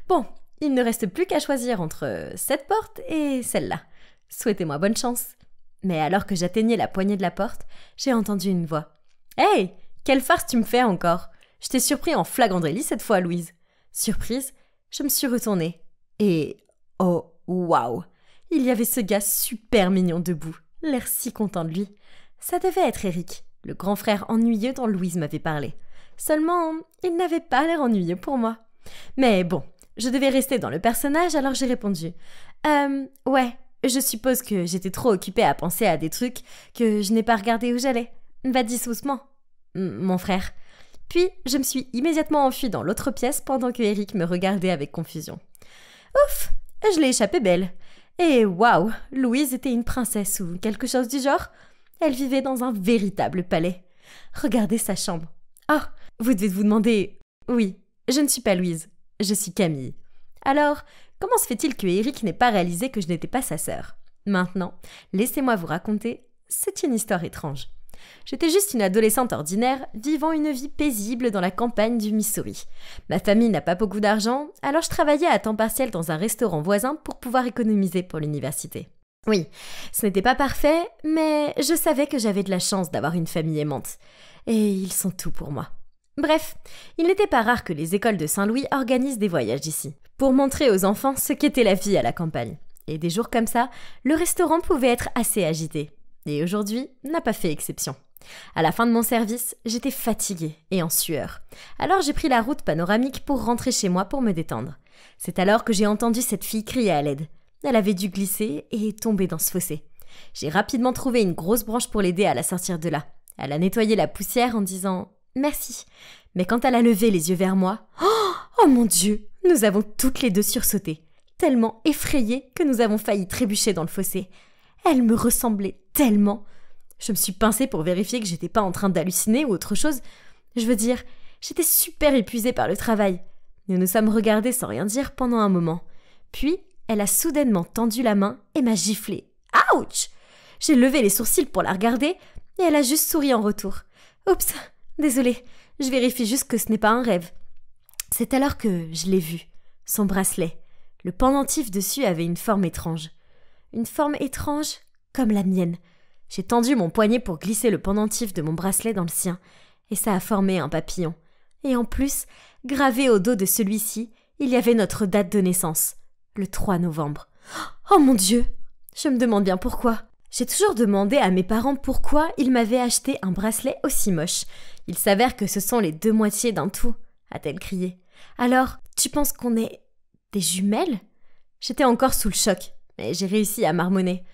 Bon, il ne reste plus qu'à choisir entre cette porte et celle-là. Souhaitez-moi bonne chance. Mais alors que j'atteignais la poignée de la porte, j'ai entendu une voix. « Hey, quelle farce tu me fais encore? Je t'ai surpris en flagrant délit cette fois, Louise. » Surprise, je me suis retournée. Et oh, waouh! Il y avait ce gars super mignon debout, l'air si content de lui. Ça devait être Eric, le grand frère ennuyeux dont Louise m'avait parlé. Seulement, il n'avait pas l'air ennuyeux pour moi. Mais bon, je devais rester dans le personnage, alors j'ai répondu. Ouais, je suppose que j'étais trop occupée à penser à des trucs que je n'ai pas regardé où j'allais. Va doucement, mon frère. » Puis, je me suis immédiatement enfuie dans l'autre pièce pendant que Eric me regardait avec confusion. Ouf, je l'ai échappé belle. Et waouh, Louise était une princesse ou quelque chose du genre. Elle vivait dans un véritable palais. Regardez sa chambre. Ah, vous devez vous demander... Oui, je ne suis pas Louise, je suis Camille. Alors, comment se fait-il que Eric n'ait pas réalisé que je n'étais pas sa sœur? Maintenant, laissez-moi vous raconter, c'est une histoire étrange. J'étais juste une adolescente ordinaire, vivant une vie paisible dans la campagne du Missouri. Ma famille n'a pas beaucoup d'argent, alors je travaillais à temps partiel dans un restaurant voisin pour pouvoir économiser pour l'université. Oui, ce n'était pas parfait, mais je savais que j'avais de la chance d'avoir une famille aimante. Et ils sont tout pour moi. Bref, il n'était pas rare que les écoles de Saint-Louis organisent des voyages ici, pour montrer aux enfants ce qu'était la vie à la campagne. Et des jours comme ça, le restaurant pouvait être assez agité. Et aujourd'hui n'a pas fait exception. À la fin de mon service, j'étais fatiguée et en sueur. Alors j'ai pris la route panoramique pour rentrer chez moi pour me détendre. C'est alors que j'ai entendu cette fille crier à l'aide. Elle avait dû glisser et tomber dans ce fossé. J'ai rapidement trouvé une grosse branche pour l'aider à la sortir de là. Elle a nettoyé la poussière en disant « Merci ». Mais quand elle a levé les yeux vers moi, oh mon Dieu, nous avons toutes les deux sursauté, tellement effrayées que nous avons failli trébucher dans le fossé. Elle me ressemblait tellement. Je me suis pincée pour vérifier que j'étais pas en train d'halluciner ou autre chose. Je veux dire, j'étais super épuisée par le travail. Nous nous sommes regardés sans rien dire pendant un moment. Puis, elle a soudainement tendu la main et m'a giflé. Ouch! J'ai levé les sourcils pour la regarder et elle a juste souri en retour. Oups, désolée, je vérifie juste que ce n'est pas un rêve. C'est alors que je l'ai vu. Son bracelet. Le pendentif dessus avait une forme étrange. Une forme étrange comme la mienne. J'ai tendu mon poignet pour glisser le pendentif de mon bracelet dans le sien, et ça a formé un papillon. Et en plus, gravé au dos de celui-ci, il y avait notre date de naissance, le 3 novembre. Oh mon Dieu! Je me demande bien pourquoi. J'ai toujours demandé à mes parents pourquoi ils m'avaient acheté un bracelet aussi moche. Il s'avère que ce sont les deux moitiés d'un tout, a-t-elle crié. Alors, tu penses qu'on est des jumelles? J'étais encore sous le choc, mais j'ai réussi à marmonner.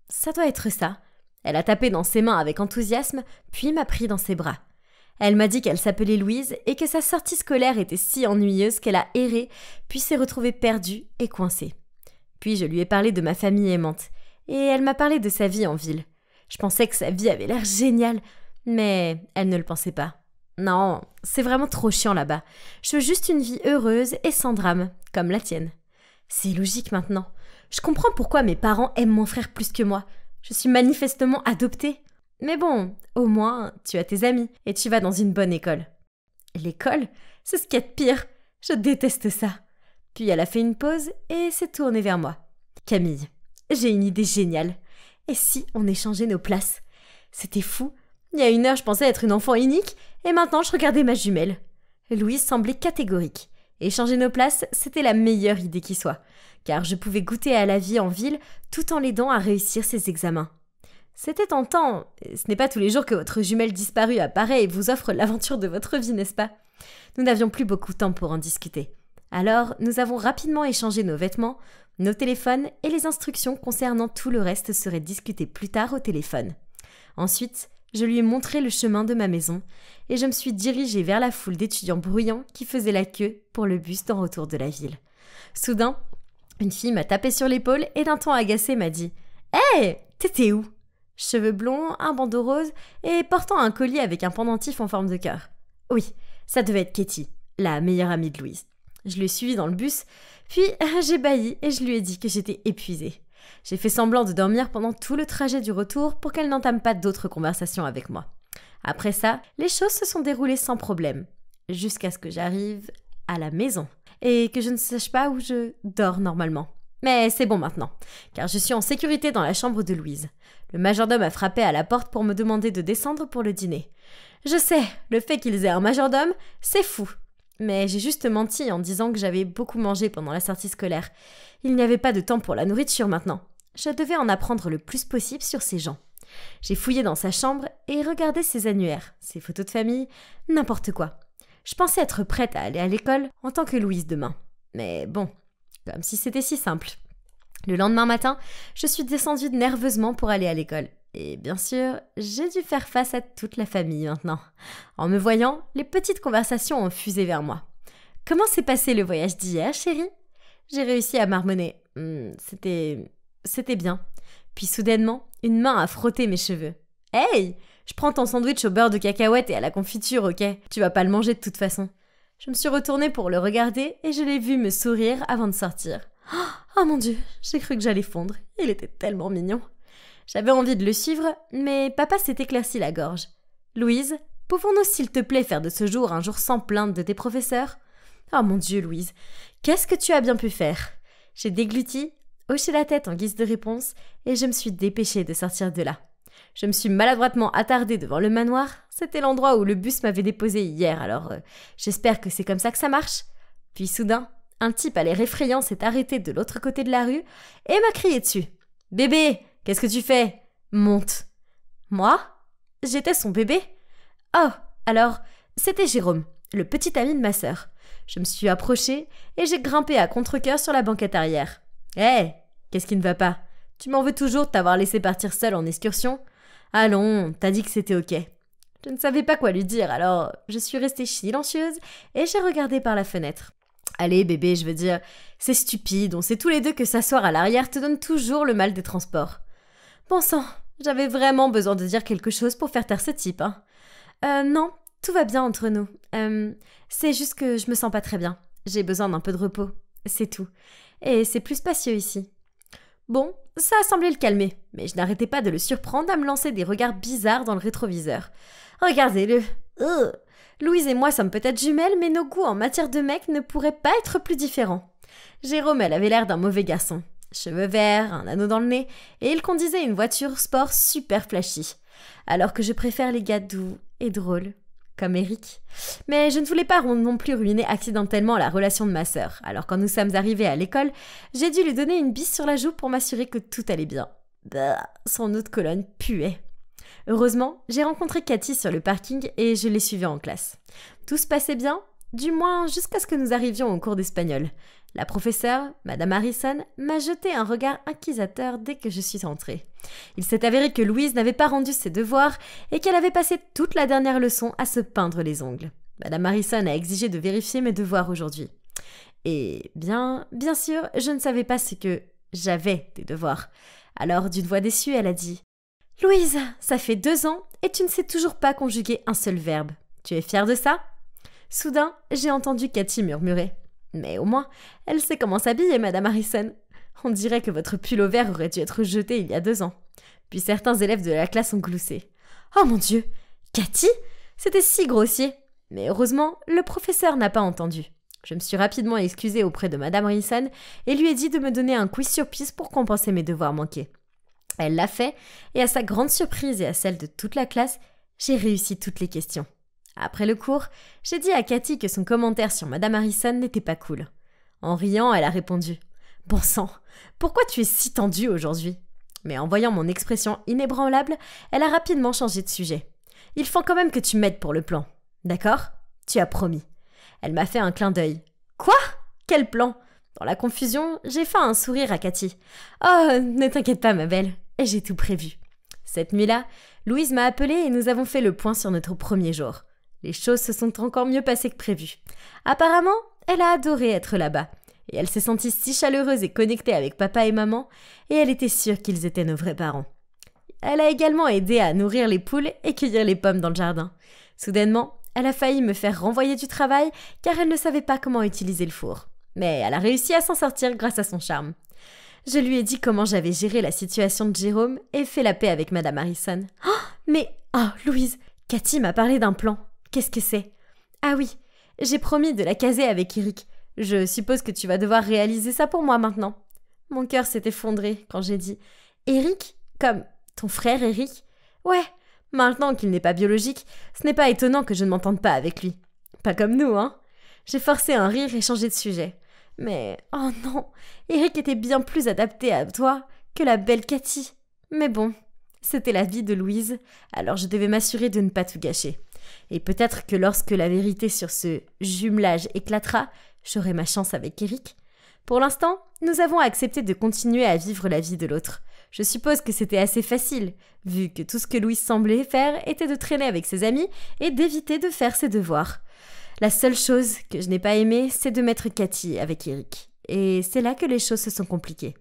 Ça doit être ça. Elle a tapé dans ses mains avec enthousiasme, puis m'a pris dans ses bras. Elle m'a dit qu'elle s'appelait Louise et que sa sortie scolaire était si ennuyeuse qu'elle a erré, puis s'est retrouvée perdue et coincée. Puis je lui ai parlé de ma famille aimante, et elle m'a parlé de sa vie en ville. Je pensais que sa vie avait l'air géniale, mais elle ne le pensait pas. Non, c'est vraiment trop chiant là-bas. Je veux juste une vie heureuse et sans drame, comme la tienne. C'est logique maintenant. Je comprends pourquoi mes parents aiment mon frère plus que moi. Je suis manifestement adoptée. Mais bon, au moins, tu as tes amis et tu vas dans une bonne école. L'école? C'est ce qu'il y a de pire. Je déteste ça. Puis elle a fait une pause et s'est tournée vers moi. Camille, j'ai une idée géniale. Et si on échangeait nos places? C'était fou. Il y a 1 heure, je pensais être une enfant unique et maintenant je regardais ma jumelle. Louise semblait catégorique. Échanger nos places, c'était la meilleure idée qui soit, car je pouvais goûter à la vie en ville tout en l'aidant à réussir ses examens. C'était tentant. Ce n'est pas tous les jours que votre jumelle disparue apparaît et vous offre l'aventure de votre vie, n'est-ce pas? Nous n'avions plus beaucoup de temps pour en discuter. Alors, nous avons rapidement échangé nos vêtements, nos téléphones et les instructions concernant tout le reste seraient discutées plus tard au téléphone. Ensuite, je lui ai montré le chemin de ma maison et je me suis dirigée vers la foule d'étudiants bruyants qui faisaient la queue pour le bus en retour de la ville. Soudain, une fille m'a tapé sur l'épaule et d'un ton agacé m'a dit « Hé, t'étais où ?» Cheveux blonds, un bandeau rose et portant un collier avec un pendentif en forme de cœur. Oui, ça devait être Katie, la meilleure amie de Louise. Je l'ai suivie dans le bus, puis j'ai bâilli et je lui ai dit que j'étais épuisée. J'ai fait semblant de dormir pendant tout le trajet du retour pour qu'elle n'entame pas d'autres conversations avec moi. Après ça, les choses se sont déroulées sans problème, jusqu'à ce que j'arrive à la maison et que je ne sache pas où je dors normalement. Mais c'est bon maintenant, car je suis en sécurité dans la chambre de Louise. Le majordome a frappé à la porte pour me demander de descendre pour le dîner. Je sais, le fait qu'ils aient un majordome, c'est fou. Mais j'ai juste menti en disant que j'avais beaucoup mangé pendant la sortie scolaire. Il n'y avait pas de temps pour la nourriture maintenant. Je devais en apprendre le plus possible sur ces gens. J'ai fouillé dans sa chambre et regardé ses annuaires, ses photos de famille, n'importe quoi. Je pensais être prête à aller à l'école en tant que Louise demain. Mais bon, comme si c'était si simple. Le lendemain matin, je suis descendue nerveusement pour aller à l'école. Et bien sûr, j'ai dû faire face à toute la famille maintenant. En me voyant, les petites conversations ont fusé vers moi. « Comment s'est passé le voyage d'hier, chérie ?» J'ai réussi à marmonner. C'était bien. Puis soudainement, une main a frotté mes cheveux. « Hey, je prends ton sandwich au beurre de cacahuète et à la confiture, ok? Tu vas pas le manger de toute façon. » Je me suis retournée pour le regarder et je l'ai vu me sourire avant de sortir. Oh mon Dieu, j'ai cru que j'allais fondre. Il était tellement mignon. J'avais envie de le suivre, mais papa s'est éclairci la gorge. « Louise, pouvons-nous s'il te plaît faire de ce jour un jour sans plainte de tes professeurs ?» Oh mon Dieu, Louise, qu'est-ce que tu as bien pu faire? J'ai dégluti, hoché la tête en guise de réponse et je me suis dépêchée de sortir de là. Je me suis maladroitement attardée devant le manoir. C'était l'endroit où le bus m'avait déposé hier, alors j'espère que c'est comme ça que ça marche. Puis soudain, un type à l'air effrayant s'est arrêté de l'autre côté de la rue et m'a crié dessus. « Bébé, qu'est-ce que tu fais? Monte !» Moi? J'étais son bébé? Oh, alors, c'était Jérôme, le petit ami de ma sœur. Je me suis approchée et j'ai grimpé à contre-cœur sur la banquette arrière. « Hé, qu'est-ce qui ne va pas? Tu m'en veux toujours de t'avoir laissé partir seule en excursion? Allons, t'as dit que c'était ok. Je ne savais pas quoi lui dire, alors je suis restée silencieuse et j'ai regardé par la fenêtre. Allez bébé, je veux dire, c'est stupide, on sait tous les deux que s'asseoir à l'arrière te donne toujours le mal des transports. Bon sang, j'avais vraiment besoin de dire quelque chose pour faire taire ce type, hein. Non, tout va bien entre nous. C'est juste que je me sens pas très bien. J'ai besoin d'un peu de repos, c'est tout. Et c'est plus spacieux ici. Bon, ça a semblé le calmer, mais je n'arrêtais pas de le surprendre à me lancer des regards bizarres dans le rétroviseur. Regardez-le. Louise et moi sommes peut-être jumelles, mais nos goûts en matière de mec ne pourraient pas être plus différents. Jérôme, elle avait l'air d'un mauvais garçon. Cheveux verts, un anneau dans le nez, et il conduisait une voiture sport super flashy. Alors que je préfère les gars doux et drôles, comme Eric. Mais je ne voulais pas non plus ruiner accidentellement la relation de ma sœur. Alors quand nous sommes arrivés à l'école, j'ai dû lui donner une bise sur la joue pour m'assurer que tout allait bien. Bah, son eau de Cologne puait. Heureusement, j'ai rencontré Cathy sur le parking et je l'ai suivie en classe. Tout se passait bien, du moins jusqu'à ce que nous arrivions au cours d'espagnol. La professeure, Madame Harrison, m'a jeté un regard inquisiteur dès que je suis entrée. Il s'est avéré que Louise n'avait pas rendu ses devoirs et qu'elle avait passé toute la dernière leçon à se peindre les ongles. Madame Harrison a exigé de vérifier mes devoirs aujourd'hui. Et bien sûr, je ne savais pas ce que j'avais des devoirs. Alors, d'une voix déçue, elle a dit « Louise, ça fait 2 ans et tu ne sais toujours pas conjuguer un seul verbe. Tu es fière de ça ?» Soudain, j'ai entendu Cathy murmurer. Mais au moins, elle sait comment s'habiller, Madame Harrison. On dirait que votre pull au vert aurait dû être jeté il y a 2 ans. Puis certains élèves de la classe ont gloussé. Oh mon Dieu, Cathy? C'était si grossier. Mais heureusement, le professeur n'a pas entendu. Je me suis rapidement excusée auprès de Madame Harrison et lui ai dit de me donner un quiz sur piste pour compenser mes devoirs manqués. Elle l'a fait, et à sa grande surprise et à celle de toute la classe, j'ai réussi toutes les questions. Après le cours, j'ai dit à Cathy que son commentaire sur Madame Harrison n'était pas cool. En riant, elle a répondu « Bon sang, pourquoi tu es si tendue aujourd'hui ?» Mais en voyant mon expression inébranlable, elle a rapidement changé de sujet. « Il faut quand même que tu m'aides pour le plan. D'accord ? Tu as promis. » Elle m'a fait un clin d'œil. « Quoi ? Quel plan ?» Dans la confusion, j'ai fait un sourire à Cathy. « Oh, ne t'inquiète pas, ma belle, j'ai tout prévu. » Cette nuit-là, Louise m'a appelée et nous avons fait le point sur notre premier jour. Les choses se sont encore mieux passées que prévu. Apparemment, elle a adoré être là-bas. Et elle s'est sentie si chaleureuse et connectée avec papa et maman, et elle était sûre qu'ils étaient nos vrais parents. Elle a également aidé à nourrir les poules et cueillir les pommes dans le jardin. Soudainement, elle a failli me faire renvoyer du travail car elle ne savait pas comment utiliser le four. Mais elle a réussi à s'en sortir grâce à son charme. Je lui ai dit comment j'avais géré la situation de Jérôme et fait la paix avec Madame Harrison. Louise, Cathy m'a parlé d'un plan. Qu'est-ce que c'est ? Ah oui, j'ai promis de la caser avec Eric. Je suppose que tu vas devoir réaliser ça pour moi maintenant. Mon cœur s'est effondré quand j'ai dit « Eric ? Comme ton frère Eric ? Ouais, maintenant qu'il n'est pas biologique, ce n'est pas étonnant que je ne m'entende pas avec lui. Pas comme nous, hein ?» J'ai forcé un rire et changé de sujet. Mais, oh non, Eric était bien plus adapté à toi que la belle Cathy. Mais bon, c'était la vie de Louise, alors je devais m'assurer de ne pas tout gâcher. Et peut-être que lorsque la vérité sur ce jumelage éclatera, j'aurai ma chance avec Eric. Pour l'instant, nous avons accepté de continuer à vivre la vie de l'autre. Je suppose que c'était assez facile, vu que tout ce que Louise semblait faire était de traîner avec ses amis et d'éviter de faire ses devoirs. La seule chose que je n'ai pas aimée, c'est de mettre Cathy avec Eric. Et c'est là que les choses se sont compliquées.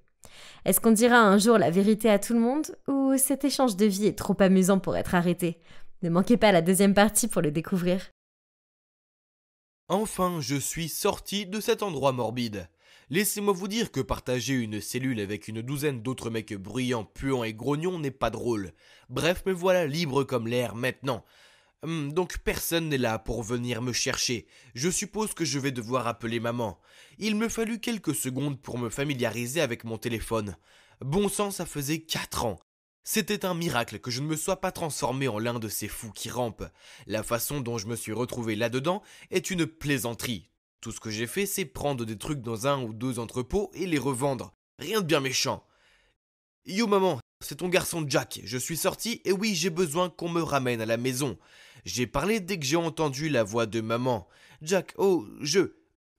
Est-ce qu'on dira un jour la vérité à tout le monde, ou cet échange de vie est trop amusant pour être arrêté ? Ne manquez pas la deuxième partie pour le découvrir. Enfin, je suis sorti de cet endroit morbide. Laissez-moi vous dire que partager une cellule avec une douzaine d'autres mecs bruyants, puants et grognons n'est pas drôle. Bref, me voilà libre comme l'air maintenant. Donc personne n'est là pour venir me chercher. Je suppose que je vais devoir appeler maman. Il me fallut quelques secondes pour me familiariser avec mon téléphone. Bon sang, ça faisait 4 ans. C'était un miracle que je ne me sois pas transformé en l'un de ces fous qui rampent. La façon dont je me suis retrouvé là-dedans est une plaisanterie. Tout ce que j'ai fait, c'est prendre des trucs dans 1 ou 2 entrepôts et les revendre. Rien de bien méchant. Yo maman, c'est ton garçon Jack. Je suis sorti et oui, j'ai besoin qu'on me ramène à la maison. J'ai parlé dès que j'ai entendu la voix de maman. Jack, oh,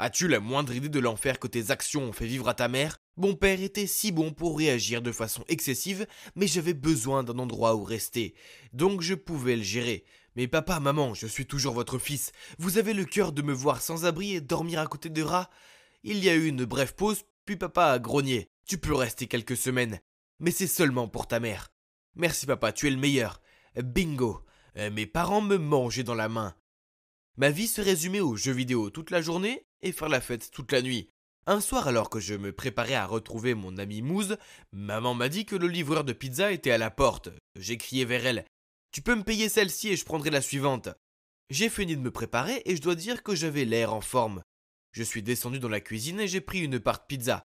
As-tu la moindre idée de l'enfer que tes actions ont fait vivre à ta mère ? Mon père était si bon pour réagir de façon excessive, mais j'avais besoin d'un endroit où rester, donc je pouvais le gérer. Mais papa, maman, je suis toujours votre fils. Vous avez le cœur de me voir sans abri et dormir à côté de rats? Il y a eu une brève pause, puis papa a grogné. Tu peux rester quelques semaines, mais c'est seulement pour ta mère. Merci papa, tu es le meilleur. Bingo. Mes parents me mangeaient dans la main. Ma vie se résumait aux jeux vidéo toute la journée et faire la fête toute la nuit. Un soir, alors que je me préparais à retrouver mon amie Mouze, maman m'a dit que le livreur de pizza était à la porte. J'ai crié vers elle. Tu peux me payer celle-ci et je prendrai la suivante. J'ai fini de me préparer et je dois dire que j'avais l'air en forme. Je suis descendu dans la cuisine et j'ai pris une part de pizza.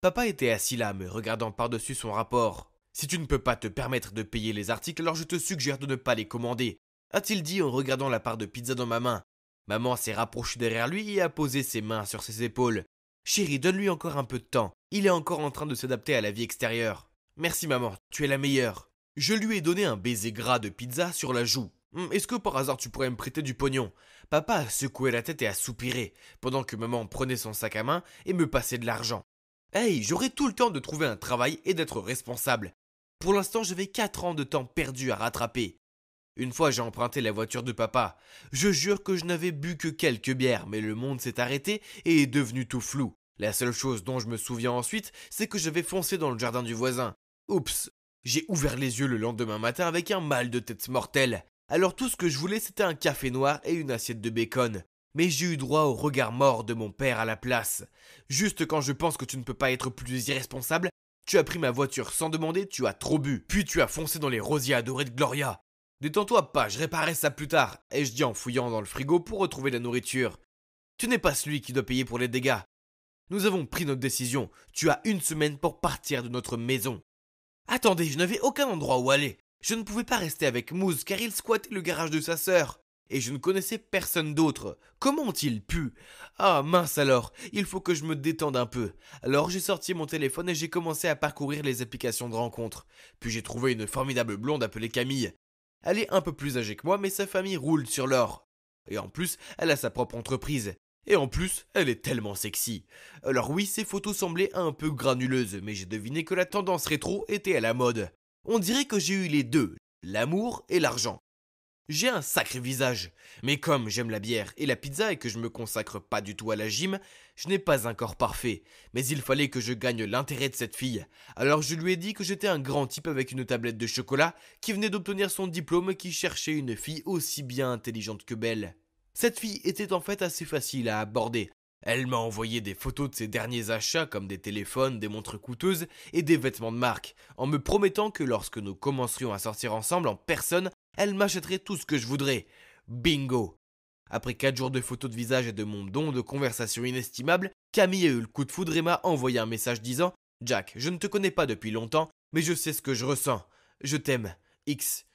Papa était assis là, me regardant par-dessus son rapport. Si tu ne peux pas te permettre de payer les articles, alors je te suggère de ne pas les commander, a-t-il dit en regardant la part de pizza dans ma main. Maman s'est rapprochée derrière lui et a posé ses mains sur ses épaules. Chérie, donne-lui encore un peu de temps. Il est encore en train de s'adapter à la vie extérieure. Merci maman, tu es la meilleure. Je lui ai donné un baiser gras de pizza sur la joue. Est-ce que par hasard tu pourrais me prêter du pognon? Papa a secoué la tête et a soupiré, pendant que maman prenait son sac à main et me passait de l'argent. Hey, j'aurai tout le temps de trouver un travail et d'être responsable. Pour l'instant, j'avais 4 ans de temps perdu à rattraper. Une fois, j'ai emprunté la voiture de papa. Je jure que je n'avais bu que quelques bières, mais le monde s'est arrêté et est devenu tout flou. La seule chose dont je me souviens ensuite, c'est que j'avais foncé dans le jardin du voisin. Oups! J'ai ouvert les yeux le lendemain matin avec un mal de tête mortel. Alors tout ce que je voulais, c'était un café noir et une assiette de bacon. Mais j'ai eu droit au regard mort de mon père à la place. Juste quand je pense que tu ne peux pas être plus irresponsable, tu as pris ma voiture sans demander, tu as trop bu. Puis tu as foncé dans les rosiers adorés de Gloria. Détends-toi pas, je réparerai ça plus tard, ai-je dit en fouillant dans le frigo pour retrouver la nourriture. Tu n'es pas celui qui doit payer pour les dégâts. Nous avons pris notre décision. Tu as 1 semaine pour partir de notre maison. Attendez, je n'avais aucun endroit où aller. Je ne pouvais pas rester avec Mousse car il squattait le garage de sa sœur. Et je ne connaissais personne d'autre. Comment ont-ils pu? Ah mince alors, il faut que je me détende un peu. Alors j'ai sorti mon téléphone et j'ai commencé à parcourir les applications de rencontres. Puis j'ai trouvé une formidable blonde appelée Camille. Elle est un peu plus âgée que moi mais sa famille roule sur l'or. Et en plus, elle a sa propre entreprise. Et en plus, elle est tellement sexy. Alors oui, ses photos semblaient un peu granuleuses, mais j'ai deviné que la tendance rétro était à la mode. On dirait que j'ai eu les deux, l'amour et l'argent. J'ai un sacré visage, mais comme j'aime la bière et la pizza et que je me consacre pas du tout à la gym, je n'ai pas un corps parfait. Mais il fallait que je gagne l'intérêt de cette fille. Alors je lui ai dit que j'étais un grand type avec une tablette de chocolat qui venait d'obtenir son diplôme et qui cherchait une fille aussi bien intelligente que belle. Cette fille était en fait assez facile à aborder. Elle m'a envoyé des photos de ses derniers achats comme des téléphones, des montres coûteuses et des vêtements de marque, en me promettant que lorsque nous commencerions à sortir ensemble en personne, elle m'achèterait tout ce que je voudrais. Bingo! Après 4 jours de photos de visage et de mon don de conversation inestimable, Camille a eu le coup de foudre et m'a envoyé un message disant « Jack, je ne te connais pas depuis longtemps, mais je sais ce que je ressens. Je t'aime. X. »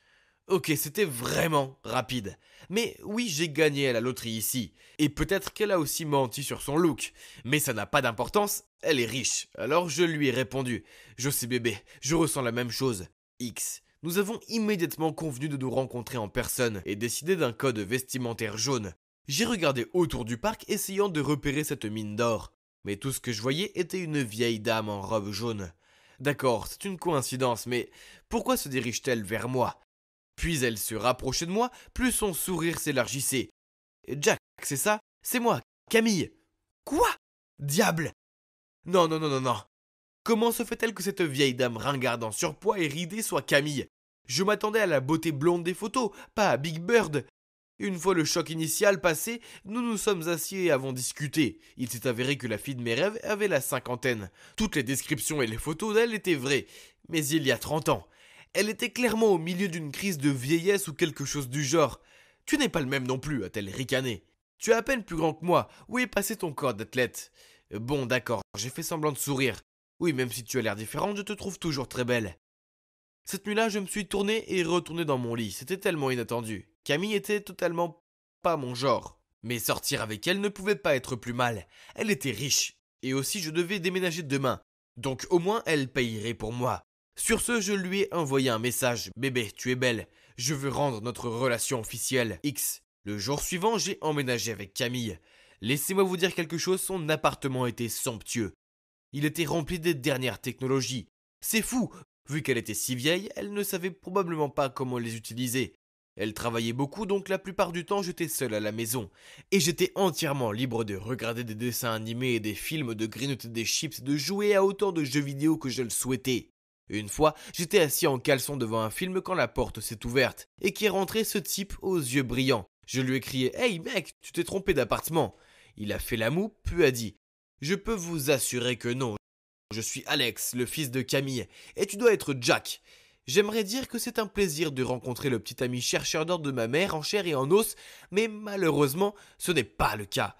Ok, c'était vraiment rapide. Mais oui, j'ai gagné à la loterie ici. Et peut-être qu'elle a aussi menti sur son look. Mais ça n'a pas d'importance, elle est riche. Alors je lui ai répondu. Je sais bébé, je ressens la même chose. X. Nous avons immédiatement convenu de nous rencontrer en personne et décidé d'un code vestimentaire jaune. J'ai regardé autour du parc essayant de repérer cette mine d'or. Mais tout ce que je voyais était une vieille dame en robe jaune. D'accord, c'est une coïncidence, mais pourquoi se dirige-t-elle vers moi ? Puis elle se rapprochait de moi, plus son sourire s'élargissait. Jack, c'est ça? C'est moi, Camille. Quoi? Diable! Non, non, non, non, non. Comment se fait-elle que cette vieille dame ringarde en surpoids et ridée soit Camille? Je m'attendais à la beauté blonde des photos, pas à Big Bird. Une fois le choc initial passé, nous nous sommes assis et avons discuté. Il s'est avéré que la fille de mes rêves avait la 50aine. Toutes les descriptions et les photos d'elle étaient vraies. Mais il y a 30 ans. Elle était clairement au milieu d'une crise de vieillesse ou quelque chose du genre. Tu n'es pas le même non plus, a-t-elle ricané. Tu es à peine plus grand que moi. Où est passé ton corps d'athlète? Bon, d'accord, j'ai fait semblant de sourire. Oui, même si tu as l'air différente, je te trouve toujours très belle. Cette nuit-là, je me suis tourné et retourné dans mon lit. C'était tellement inattendu. Camille était totalement pas mon genre. Mais sortir avec elle ne pouvait pas être plus mal. Elle était riche. Et aussi, je devais déménager demain. Donc au moins, elle payerait pour moi. Sur ce, je lui ai envoyé un message. « Bébé, tu es belle. Je veux rendre notre relation officielle. X. » Le jour suivant, j'ai emménagé avec Camille. Laissez-moi vous dire quelque chose, son appartement était somptueux. Il était rempli des dernières technologies. C'est fou, vu qu'elle était si vieille, elle ne savait probablement pas comment les utiliser. Elle travaillait beaucoup, donc la plupart du temps j'étais seul à la maison. Et j'étais entièrement libre de regarder des dessins animés et des films, de grignoter des chips, de jouer à autant de jeux vidéo que je le souhaitais. Une fois, j'étais assis en caleçon devant un film quand la porte s'est ouverte, et qu'est rentré ce type aux yeux brillants. Je lui ai crié « Hey mec, tu t'es trompé d'appartement !» Il a fait la moue, puis a dit « Je peux vous assurer que non. Je suis Alex, le fils de Camille, et tu dois être Jack. » J'aimerais dire que c'est un plaisir de rencontrer le petit ami chercheur d'or de ma mère en chair et en os, mais malheureusement, ce n'est pas le cas.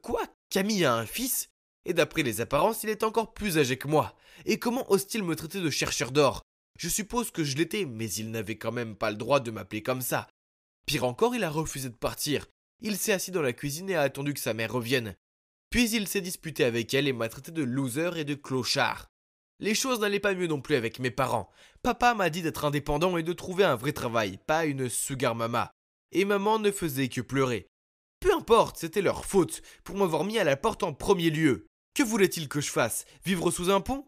Quoi ? Camille a un fils ? Et d'après les apparences, il est encore plus âgé que moi. Et comment ose-t-il me traiter de chercheur d'or ? Je suppose que je l'étais, mais il n'avait quand même pas le droit de m'appeler comme ça. Pire encore, il a refusé de partir. Il s'est assis dans la cuisine et a attendu que sa mère revienne. Puis il s'est disputé avec elle et m'a traité de loser et de clochard. Les choses n'allaient pas mieux non plus avec mes parents. Papa m'a dit d'être indépendant et de trouver un vrai travail, pas une sugar mama. Et maman ne faisait que pleurer. Peu importe, c'était leur faute, pour m'avoir mis à la porte en premier lieu. Que voulait-il que je fasse ? Vivre sous un pont ?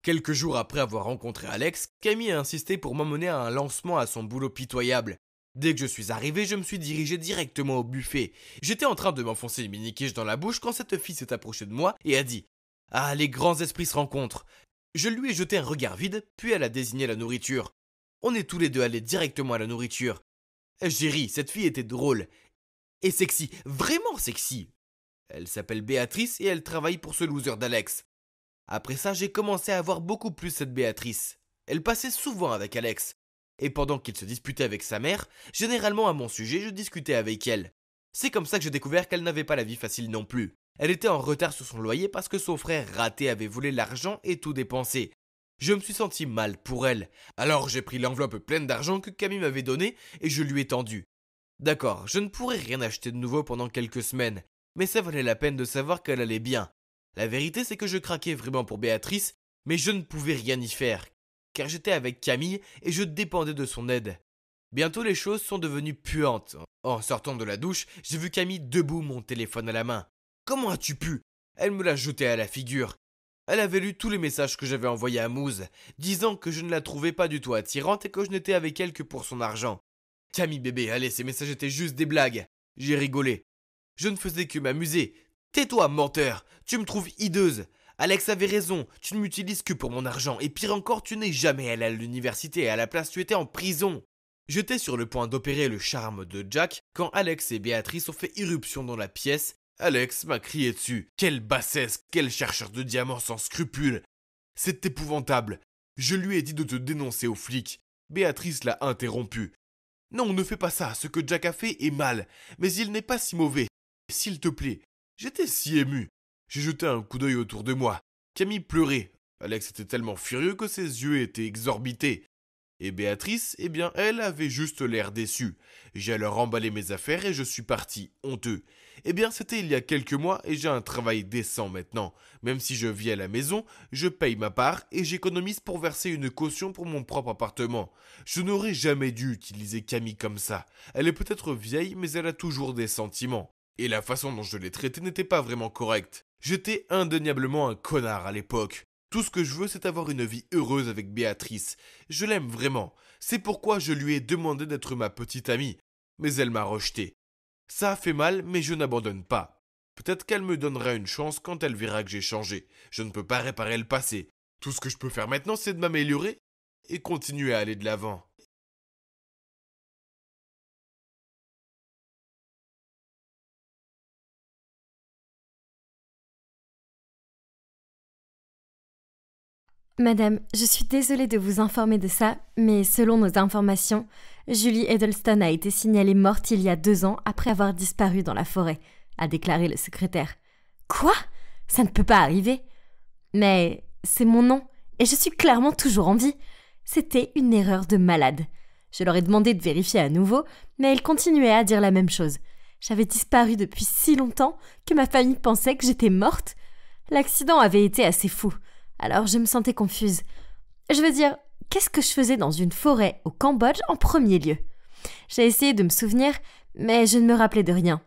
Quelques jours après avoir rencontré Alex, Camille a insisté pour m'emmener à un lancement à son boulot pitoyable. Dès que je suis arrivé, je me suis dirigé directement au buffet. J'étais en train de m'enfoncer une mini-quiche dans la bouche quand cette fille s'est approchée de moi et a dit « Ah, les grands esprits se rencontrent !» Je lui ai jeté un regard vide, puis elle a désigné la nourriture. On est tous les deux allés directement à la nourriture. J'ai ri, cette fille était drôle. Et sexy, vraiment sexy. Elle s'appelle Béatrice et elle travaille pour ce loser d'Alex. Après ça, j'ai commencé à voir beaucoup plus cette Béatrice. Elle passait souvent avec Alex. Et pendant qu'il se disputait avec sa mère, généralement à mon sujet, je discutais avec elle. C'est comme ça que j'ai découvert qu'elle n'avait pas la vie facile non plus. Elle était en retard sur son loyer parce que son frère raté avait volé l'argent et tout dépensé. Je me suis senti mal pour elle. Alors j'ai pris l'enveloppe pleine d'argent que Camille m'avait donnée et je lui ai tendu. D'accord, je ne pourrais rien acheter de nouveau pendant quelques semaines, mais ça valait la peine de savoir qu'elle allait bien. La vérité c'est que je craquais vraiment pour Béatrice, mais je ne pouvais rien y faire, car j'étais avec Camille et je dépendais de son aide. Bientôt les choses sont devenues puantes. En sortant de la douche, j'ai vu Camille debout, mon téléphone à la main. Comment as-tu pu ? Elle me l'a jeté à la figure. Elle avait lu tous les messages que j'avais envoyés à Mouze, disant que je ne la trouvais pas du tout attirante et que je n'étais avec elle que pour son argent. Camille bébé, allez, ces messages étaient juste des blagues. J'ai rigolé. Je ne faisais que m'amuser. Tais-toi, menteur, tu me trouves hideuse. Alex avait raison, tu ne m'utilises que pour mon argent, et pire encore, tu n'es jamais allé à l'université et à la place tu étais en prison. J'étais sur le point d'opérer le charme de Jack quand Alex et Béatrice ont fait irruption dans la pièce. Alex m'a crié dessus. Quelle bassesse, quel chercheur de diamants sans scrupules. C'est épouvantable. Je lui ai dit de te dénoncer aux flics. Béatrice l'a interrompu. Non, ne fais pas ça, ce que Jack a fait est mal, mais il n'est pas si mauvais. S'il te plaît. J'étais si ému. J'ai jeté un coup d'œil autour de moi. Camille pleurait. Alex était tellement furieux que ses yeux étaient exorbités. Et Béatrice, eh bien, elle avait juste l'air déçue. J'ai alors emballé mes affaires et je suis parti, honteux. Eh bien, c'était il y a quelques mois et j'ai un travail décent maintenant. Même si je vis à la maison, je paye ma part et j'économise pour verser une caution pour mon propre appartement. Je n'aurais jamais dû utiliser Camille comme ça. Elle est peut-être vieille, mais elle a toujours des sentiments. Et la façon dont je l'ai traitée n'était pas vraiment correcte. J'étais indéniablement un connard à l'époque. Tout ce que je veux, c'est avoir une vie heureuse avec Béatrice. Je l'aime vraiment. C'est pourquoi je lui ai demandé d'être ma petite amie. Mais elle m'a rejeté. Ça a fait mal, mais je n'abandonne pas. Peut-être qu'elle me donnera une chance quand elle verra que j'ai changé. Je ne peux pas réparer le passé. Tout ce que je peux faire maintenant, c'est de m'améliorer et continuer à aller de l'avant. Madame, je suis désolée de vous informer de ça, mais selon nos informations, Julie Edelstone a été signalée morte il y a 2 ans après avoir disparu dans la forêt, a déclaré le secrétaire. Quoi ? Ça ne peut pas arriver. Mais c'est mon nom, et je suis clairement toujours en vie. C'était une erreur de malade. Je leur ai demandé de vérifier à nouveau, mais ils continuaient à dire la même chose. J'avais disparu depuis si longtemps que ma famille pensait que j'étais morte. L'accident avait été assez fou. Alors je me sentais confuse. Je veux dire, qu'est-ce que je faisais dans une forêt au Cambodge en premier lieu ? J'ai essayé de me souvenir, mais je ne me rappelais de rien.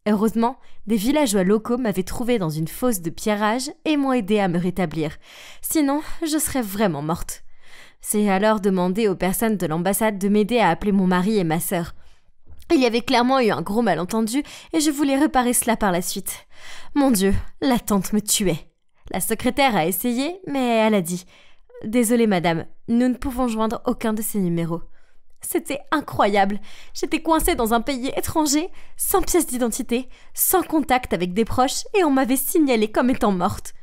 Heureusement, des villageois locaux m'avaient trouvé dans une fosse de pierrage et m'ont aidé à me rétablir. Sinon, je serais vraiment morte. C'est alors demandé aux personnes de l'ambassade de m'aider à appeler mon mari et ma sœur. Il y avait clairement eu un gros malentendu et je voulais réparer cela par la suite. Mon Dieu, l'attente me tuait. La secrétaire a essayé, mais elle a dit « Désolée madame, nous ne pouvons joindre aucun de ces numéros. » C'était incroyable. J'étais coincée dans un pays étranger, sans pièce d'identité, sans contact avec des proches et on m'avait signalée comme étant morte.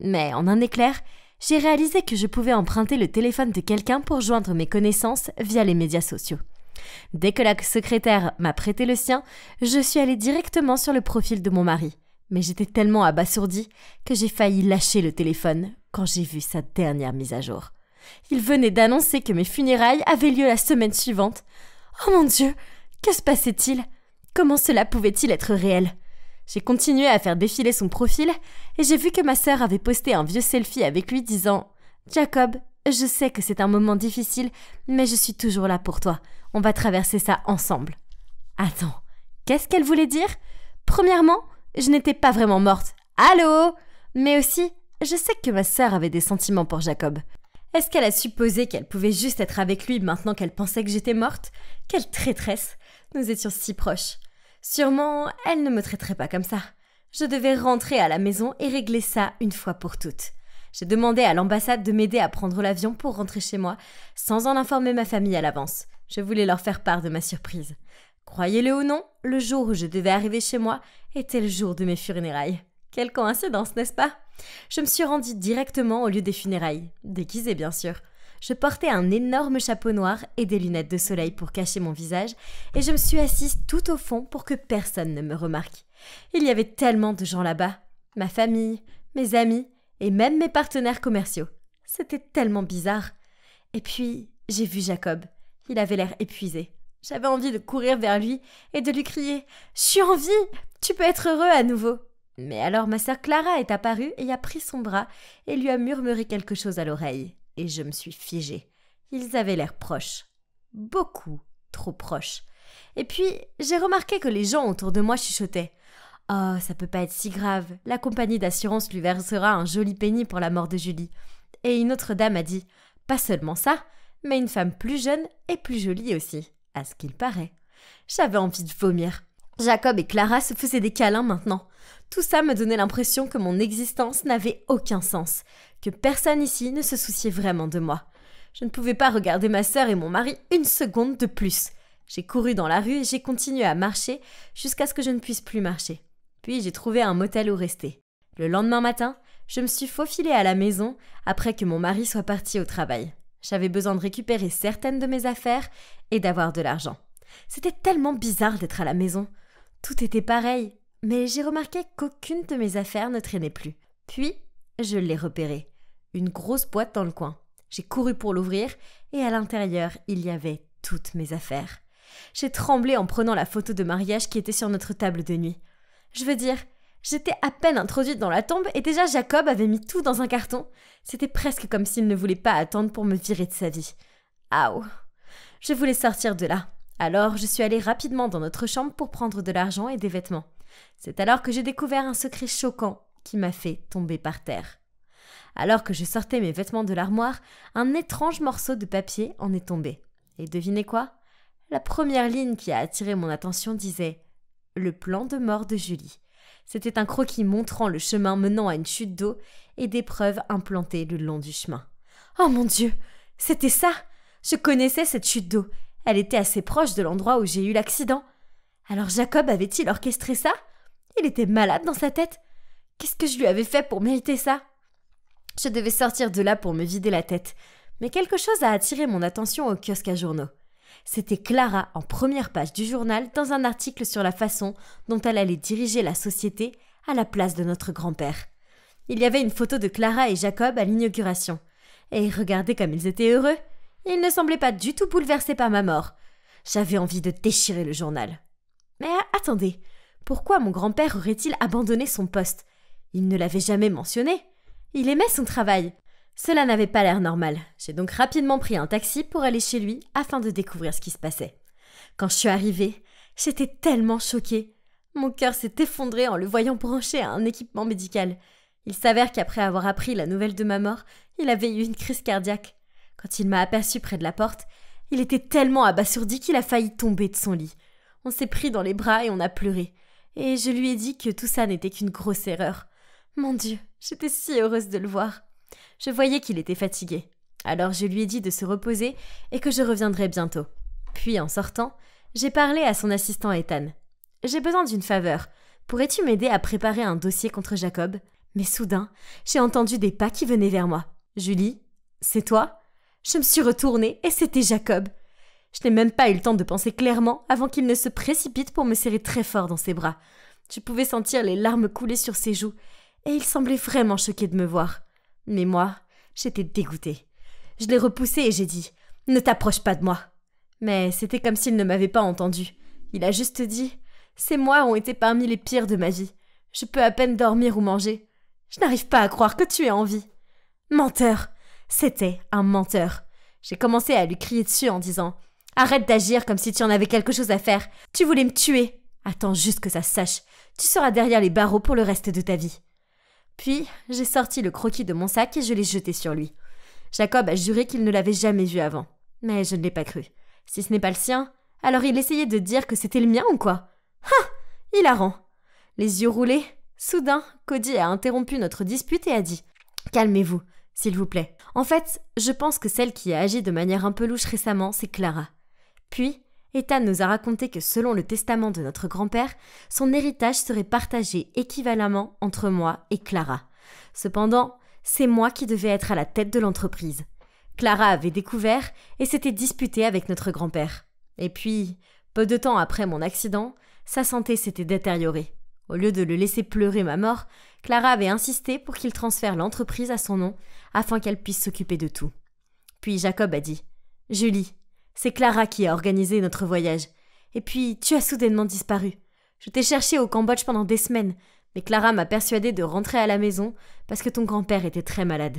Mais en un éclair, j'ai réalisé que je pouvais emprunter le téléphone de quelqu'un pour joindre mes connaissances via les médias sociaux. Dès que la secrétaire m'a prêté le sien, je suis allée directement sur le profil de mon mari. Mais j'étais tellement abasourdie que j'ai failli lâcher le téléphone quand j'ai vu sa dernière mise à jour. Il venait d'annoncer que mes funérailles avaient lieu la semaine suivante. Oh mon Dieu, que se passait-il? Comment cela pouvait-il être réel? J'ai continué à faire défiler son profil et j'ai vu que ma sœur avait posté un vieux selfie avec lui disant « Jacob, je sais que c'est un moment difficile, mais je suis toujours là pour toi. On va traverser ça ensemble. » Attends, qu'est-ce qu'elle voulait dire? Premièrement, je n'étais pas vraiment morte. Allô? Mais aussi, je sais que ma sœur avait des sentiments pour Jacob. Est-ce qu'elle a supposé qu'elle pouvait juste être avec lui maintenant qu'elle pensait que j'étais morte? Quelle traîtresse! Nous étions si proches. Sûrement, elle ne me traiterait pas comme ça. Je devais rentrer à la maison et régler ça une fois pour toutes. J'ai demandé à l'ambassade de m'aider à prendre l'avion pour rentrer chez moi, sans en informer ma famille à l'avance. Je voulais leur faire part de ma surprise. Croyez-le ou non, le jour où je devais arriver chez moi était le jour de mes funérailles. Quelle coïncidence, n'est-ce pas? Je me suis rendue directement au lieu des funérailles, déguisée bien sûr. Je portais un énorme chapeau noir et des lunettes de soleil pour cacher mon visage et je me suis assise tout au fond pour que personne ne me remarque. Il y avait tellement de gens là-bas, ma famille, mes amis et même mes partenaires commerciaux. C'était tellement bizarre. Et puis, j'ai vu Jacob. Il avait l'air épuisé. J'avais envie de courir vers lui et de lui crier « Je suis en vie! Tu peux être heureux à nouveau !» Mais alors ma sœur Clara est apparue et a pris son bras et lui a murmuré quelque chose à l'oreille. Et je me suis figée. Ils avaient l'air proches. Beaucoup trop proches. Et puis, j'ai remarqué que les gens autour de moi chuchotaient. « Oh, ça peut pas être si grave. La compagnie d'assurance lui versera un joli penny pour la mort de Julie. » Et une autre dame a dit « Pas seulement ça, mais une femme plus jeune et plus jolie aussi, à ce qu'il paraît. » J'avais envie de vomir. Jacob et Clara se faisaient des câlins maintenant. Tout ça me donnait l'impression que mon existence n'avait aucun sens, que personne ici ne se souciait vraiment de moi. Je ne pouvais pas regarder ma sœur et mon mari une seconde de plus. J'ai couru dans la rue et j'ai continué à marcher jusqu'à ce que je ne puisse plus marcher. Puis j'ai trouvé un motel où rester. Le lendemain matin, je me suis faufilée à la maison après que mon mari soit parti au travail. J'avais besoin de récupérer certaines de mes affaires et d'avoir de l'argent. C'était tellement bizarre d'être à la maison. Tout était pareil, mais j'ai remarqué qu'aucune de mes affaires ne traînait plus. Puis, je l'ai repérée. Une grosse boîte dans le coin. J'ai couru pour l'ouvrir et à l'intérieur, il y avait toutes mes affaires. J'ai tremblé en prenant la photo de mariage qui était sur notre table de nuit. Je veux dire, j'étais à peine introduite dans la tombe et déjà Jacob avait mis tout dans un carton. C'était presque comme s'il ne voulait pas attendre pour me virer de sa vie. Aouh! Je voulais sortir de là. Alors, je suis allée rapidement dans notre chambre pour prendre de l'argent et des vêtements. C'est alors que j'ai découvert un secret choquant qui m'a fait tomber par terre. Alors que je sortais mes vêtements de l'armoire, un étrange morceau de papier en est tombé. Et devinez quoi? La première ligne qui a attiré mon attention disait « Le plan de mort de Julie ». C'était un croquis montrant le chemin menant à une chute d'eau et des preuves implantées le long du chemin. Oh mon Dieu! C'était ça! Je connaissais cette chute d'eau. Elle était assez proche de l'endroit où j'ai eu l'accident. Alors Jacob avait-il orchestré ça? Il était malade dans sa tête. Qu'est-ce que je lui avais fait pour mériter ça? Je devais sortir de là pour me vider la tête. Mais quelque chose a attiré mon attention au kiosque à journaux. C'était Clara en première page du journal dans un article sur la façon dont elle allait diriger la société à la place de notre grand-père. Il y avait une photo de Clara et Jacob à l'inauguration. Et regardez comme ils étaient heureux. Ils ne semblaient pas du tout bouleversés par ma mort. J'avais envie de déchirer le journal. Mais attendez, pourquoi mon grand-père aurait-il abandonné son poste? Il ne l'avait jamais mentionné. Il aimait son travail. Cela n'avait pas l'air normal. J'ai donc rapidement pris un taxi pour aller chez lui afin de découvrir ce qui se passait. Quand je suis arrivée, j'étais tellement choquée. Mon cœur s'est effondré en le voyant branché à un équipement médical. Il s'avère qu'après avoir appris la nouvelle de ma mort, il avait eu une crise cardiaque. Quand il m'a aperçu près de la porte, il était tellement abasourdi qu'il a failli tomber de son lit. On s'est pris dans les bras et on a pleuré. Et je lui ai dit que tout ça n'était qu'une grosse erreur. Mon Dieu, j'étais si heureuse de le voir. Je voyais qu'il était fatigué. Alors je lui ai dit de se reposer et que je reviendrais bientôt. Puis en sortant, j'ai parlé à son assistant Ethan. « J'ai besoin d'une faveur. Pourrais-tu m'aider à préparer un dossier contre Jacob ?» Mais soudain, j'ai entendu des pas qui venaient vers moi. « Julie, c'est toi ?» Je me suis retournée et c'était Jacob. Je n'ai même pas eu le temps de penser clairement avant qu'il ne se précipite pour me serrer très fort dans ses bras. Je pouvais sentir les larmes couler sur ses joues et il semblait vraiment choqué de me voir. Mais moi, j'étais dégoûtée. Je l'ai repoussé et j'ai dit « Ne t'approche pas de moi !» Mais c'était comme s'il ne m'avait pas entendu. Il a juste dit « Ces mois ont été parmi les pires de ma vie. Je peux à peine dormir ou manger. Je n'arrive pas à croire que tu es en vie. » Menteur! C'était un menteur. J'ai commencé à lui crier dessus en disant « Arrête d'agir comme si tu en avais quelque chose à faire. Tu voulais me tuer. Attends juste que ça se sache. Tu seras derrière les barreaux pour le reste de ta vie. » Puis, j'ai sorti le croquis de mon sac et je l'ai jeté sur lui. Jacob a juré qu'il ne l'avait jamais vu avant. Mais je ne l'ai pas cru. Si ce n'est pas le sien, alors il essayait de dire que c'était le mien ou quoi? Ah! Hilarant! Les yeux roulés, soudain, Cody a interrompu notre dispute et a dit « Calmez-vous, s'il vous plaît. En fait, je pense que celle qui a agi de manière un peu louche récemment, c'est Clara. » Puis, Ethan nous a raconté que selon le testament de notre grand-père, son héritage serait partagé équivalemment entre moi et Clara. Cependant, c'est moi qui devais être à la tête de l'entreprise. Clara avait découvert et s'était disputée avec notre grand-père. Et puis, peu de temps après mon accident, sa santé s'était détériorée. Au lieu de le laisser pleurer ma mort, Clara avait insisté pour qu'il transfère l'entreprise à son nom afin qu'elle puisse s'occuper de tout. Puis Jacob a dit « Julie, c'est Clara qui a organisé notre voyage. Et puis, tu as soudainement disparu. Je t'ai cherché au Cambodge pendant des semaines, mais Clara m'a persuadée de rentrer à la maison parce que ton grand-père était très malade.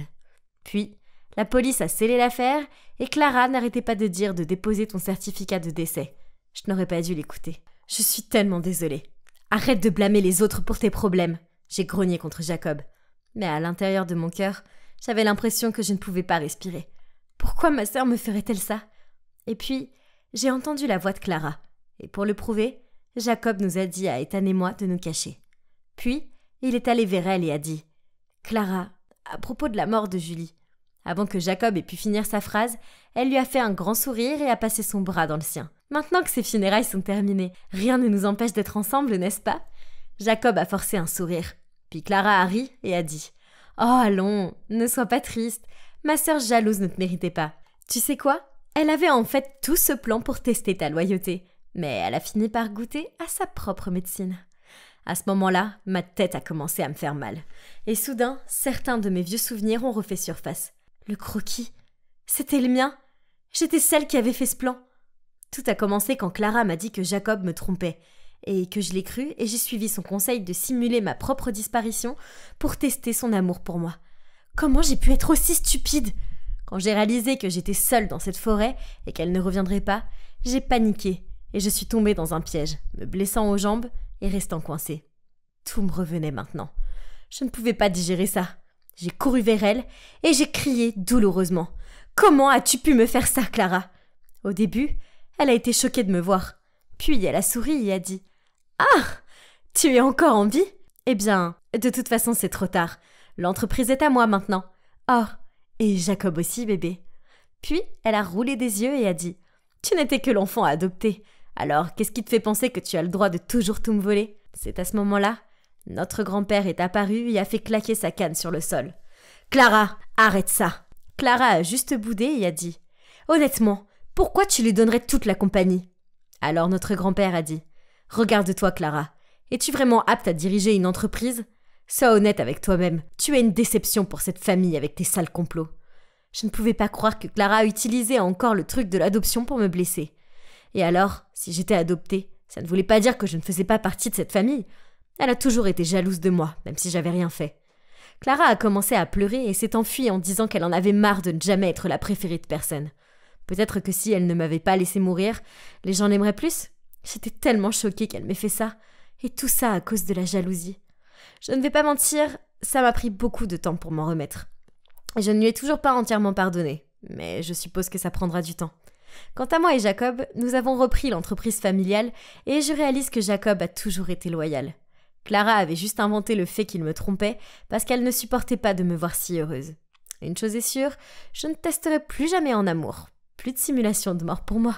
Puis, la police a scellé l'affaire et Clara n'arrêtait pas de dire de déposer ton certificat de décès. Je n'aurais pas dû l'écouter. Je suis tellement désolée. Arrête de blâmer les autres pour tes problèmes. » J'ai grogné contre Jacob. Mais à l'intérieur de mon cœur, j'avais l'impression que je ne pouvais pas respirer. Pourquoi ma sœur me ferait-elle ça? Et puis, j'ai entendu la voix de Clara. Et pour le prouver, Jacob nous a dit à Ethan et moi de nous cacher. Puis, il est allé vers elle et a dit « Clara, à propos de la mort de Julie. » Avant que Jacob ait pu finir sa phrase, elle lui a fait un grand sourire et a passé son bras dans le sien. Maintenant que ces funérailles sont terminées, rien ne nous empêche d'être ensemble, n'est-ce pas? Jacob a forcé un sourire. Puis Clara a ri et a dit « Oh allons, ne sois pas triste. Ma sœur jalouse ne te méritait pas. Tu sais quoi? Elle avait en fait tout ce plan pour tester ta loyauté. Mais elle a fini par goûter à sa propre médecine. » À ce moment-là, ma tête a commencé à me faire mal. Et soudain, certains de mes vieux souvenirs ont refait surface. Le croquis, c'était le mien. J'étais celle qui avait fait ce plan. Tout a commencé quand Clara m'a dit que Jacob me trompait, et que je l'ai cru et j'ai suivi son conseil de simuler ma propre disparition pour tester son amour pour moi. Comment j'ai pu être aussi stupide? Quand j'ai réalisé que j'étais seule dans cette forêt et qu'elle ne reviendrait pas, j'ai paniqué et je suis tombée dans un piège, me blessant aux jambes et restant coincée. Tout me revenait maintenant. Je ne pouvais pas digérer ça. J'ai couru vers elle et j'ai crié douloureusement. « Comment as-tu pu me faire ça, Clara ?» Au début, elle a été choquée de me voir. Puis elle a souri et a dit « Ah, tu es encore en vie ? Eh bien, de toute façon, c'est trop tard. L'entreprise est à moi maintenant. Oh, et Jacob aussi, bébé. » Puis elle a roulé des yeux et a dit « Tu n'étais que l'enfant adopté. Alors, qu'est-ce qui te fait penser que tu as le droit de toujours tout me voler ?» C'est à ce moment-là, notre grand-père est apparu et a fait claquer sa canne sur le sol. « Clara, arrête ça !» Clara a juste boudé et a dit « Honnêtement, pourquoi tu lui donnerais toute la compagnie ?» Alors notre grand-père a dit « Regarde-toi, Clara. Es-tu vraiment apte à diriger une entreprise ? Sois honnête avec toi-même. Tu es une déception pour cette famille avec tes sales complots. » Je ne pouvais pas croire que Clara a utilisé encore le truc de l'adoption pour me blesser. Et alors, si j'étais adoptée, ça ne voulait pas dire que je ne faisais pas partie de cette famille. Elle a toujours été jalouse de moi, même si j'avais rien fait. Clara a commencé à pleurer et s'est enfuie en disant qu'elle en avait marre de ne jamais être la préférée de personne. Peut-être que si elle ne m'avait pas laissé mourir, les gens l'aimeraient plus. J'étais tellement choquée qu'elle m'ait fait ça. Et tout ça à cause de la jalousie. Je ne vais pas mentir, ça m'a pris beaucoup de temps pour m'en remettre. Je ne lui ai toujours pas entièrement pardonné, mais je suppose que ça prendra du temps. Quant à moi et Jacob, nous avons repris l'entreprise familiale et je réalise que Jacob a toujours été loyal. Clara avait juste inventé le fait qu'il me trompait parce qu'elle ne supportait pas de me voir si heureuse. Une chose est sûre, je ne testerai plus jamais en amour. Plus de simulation de mort pour moi.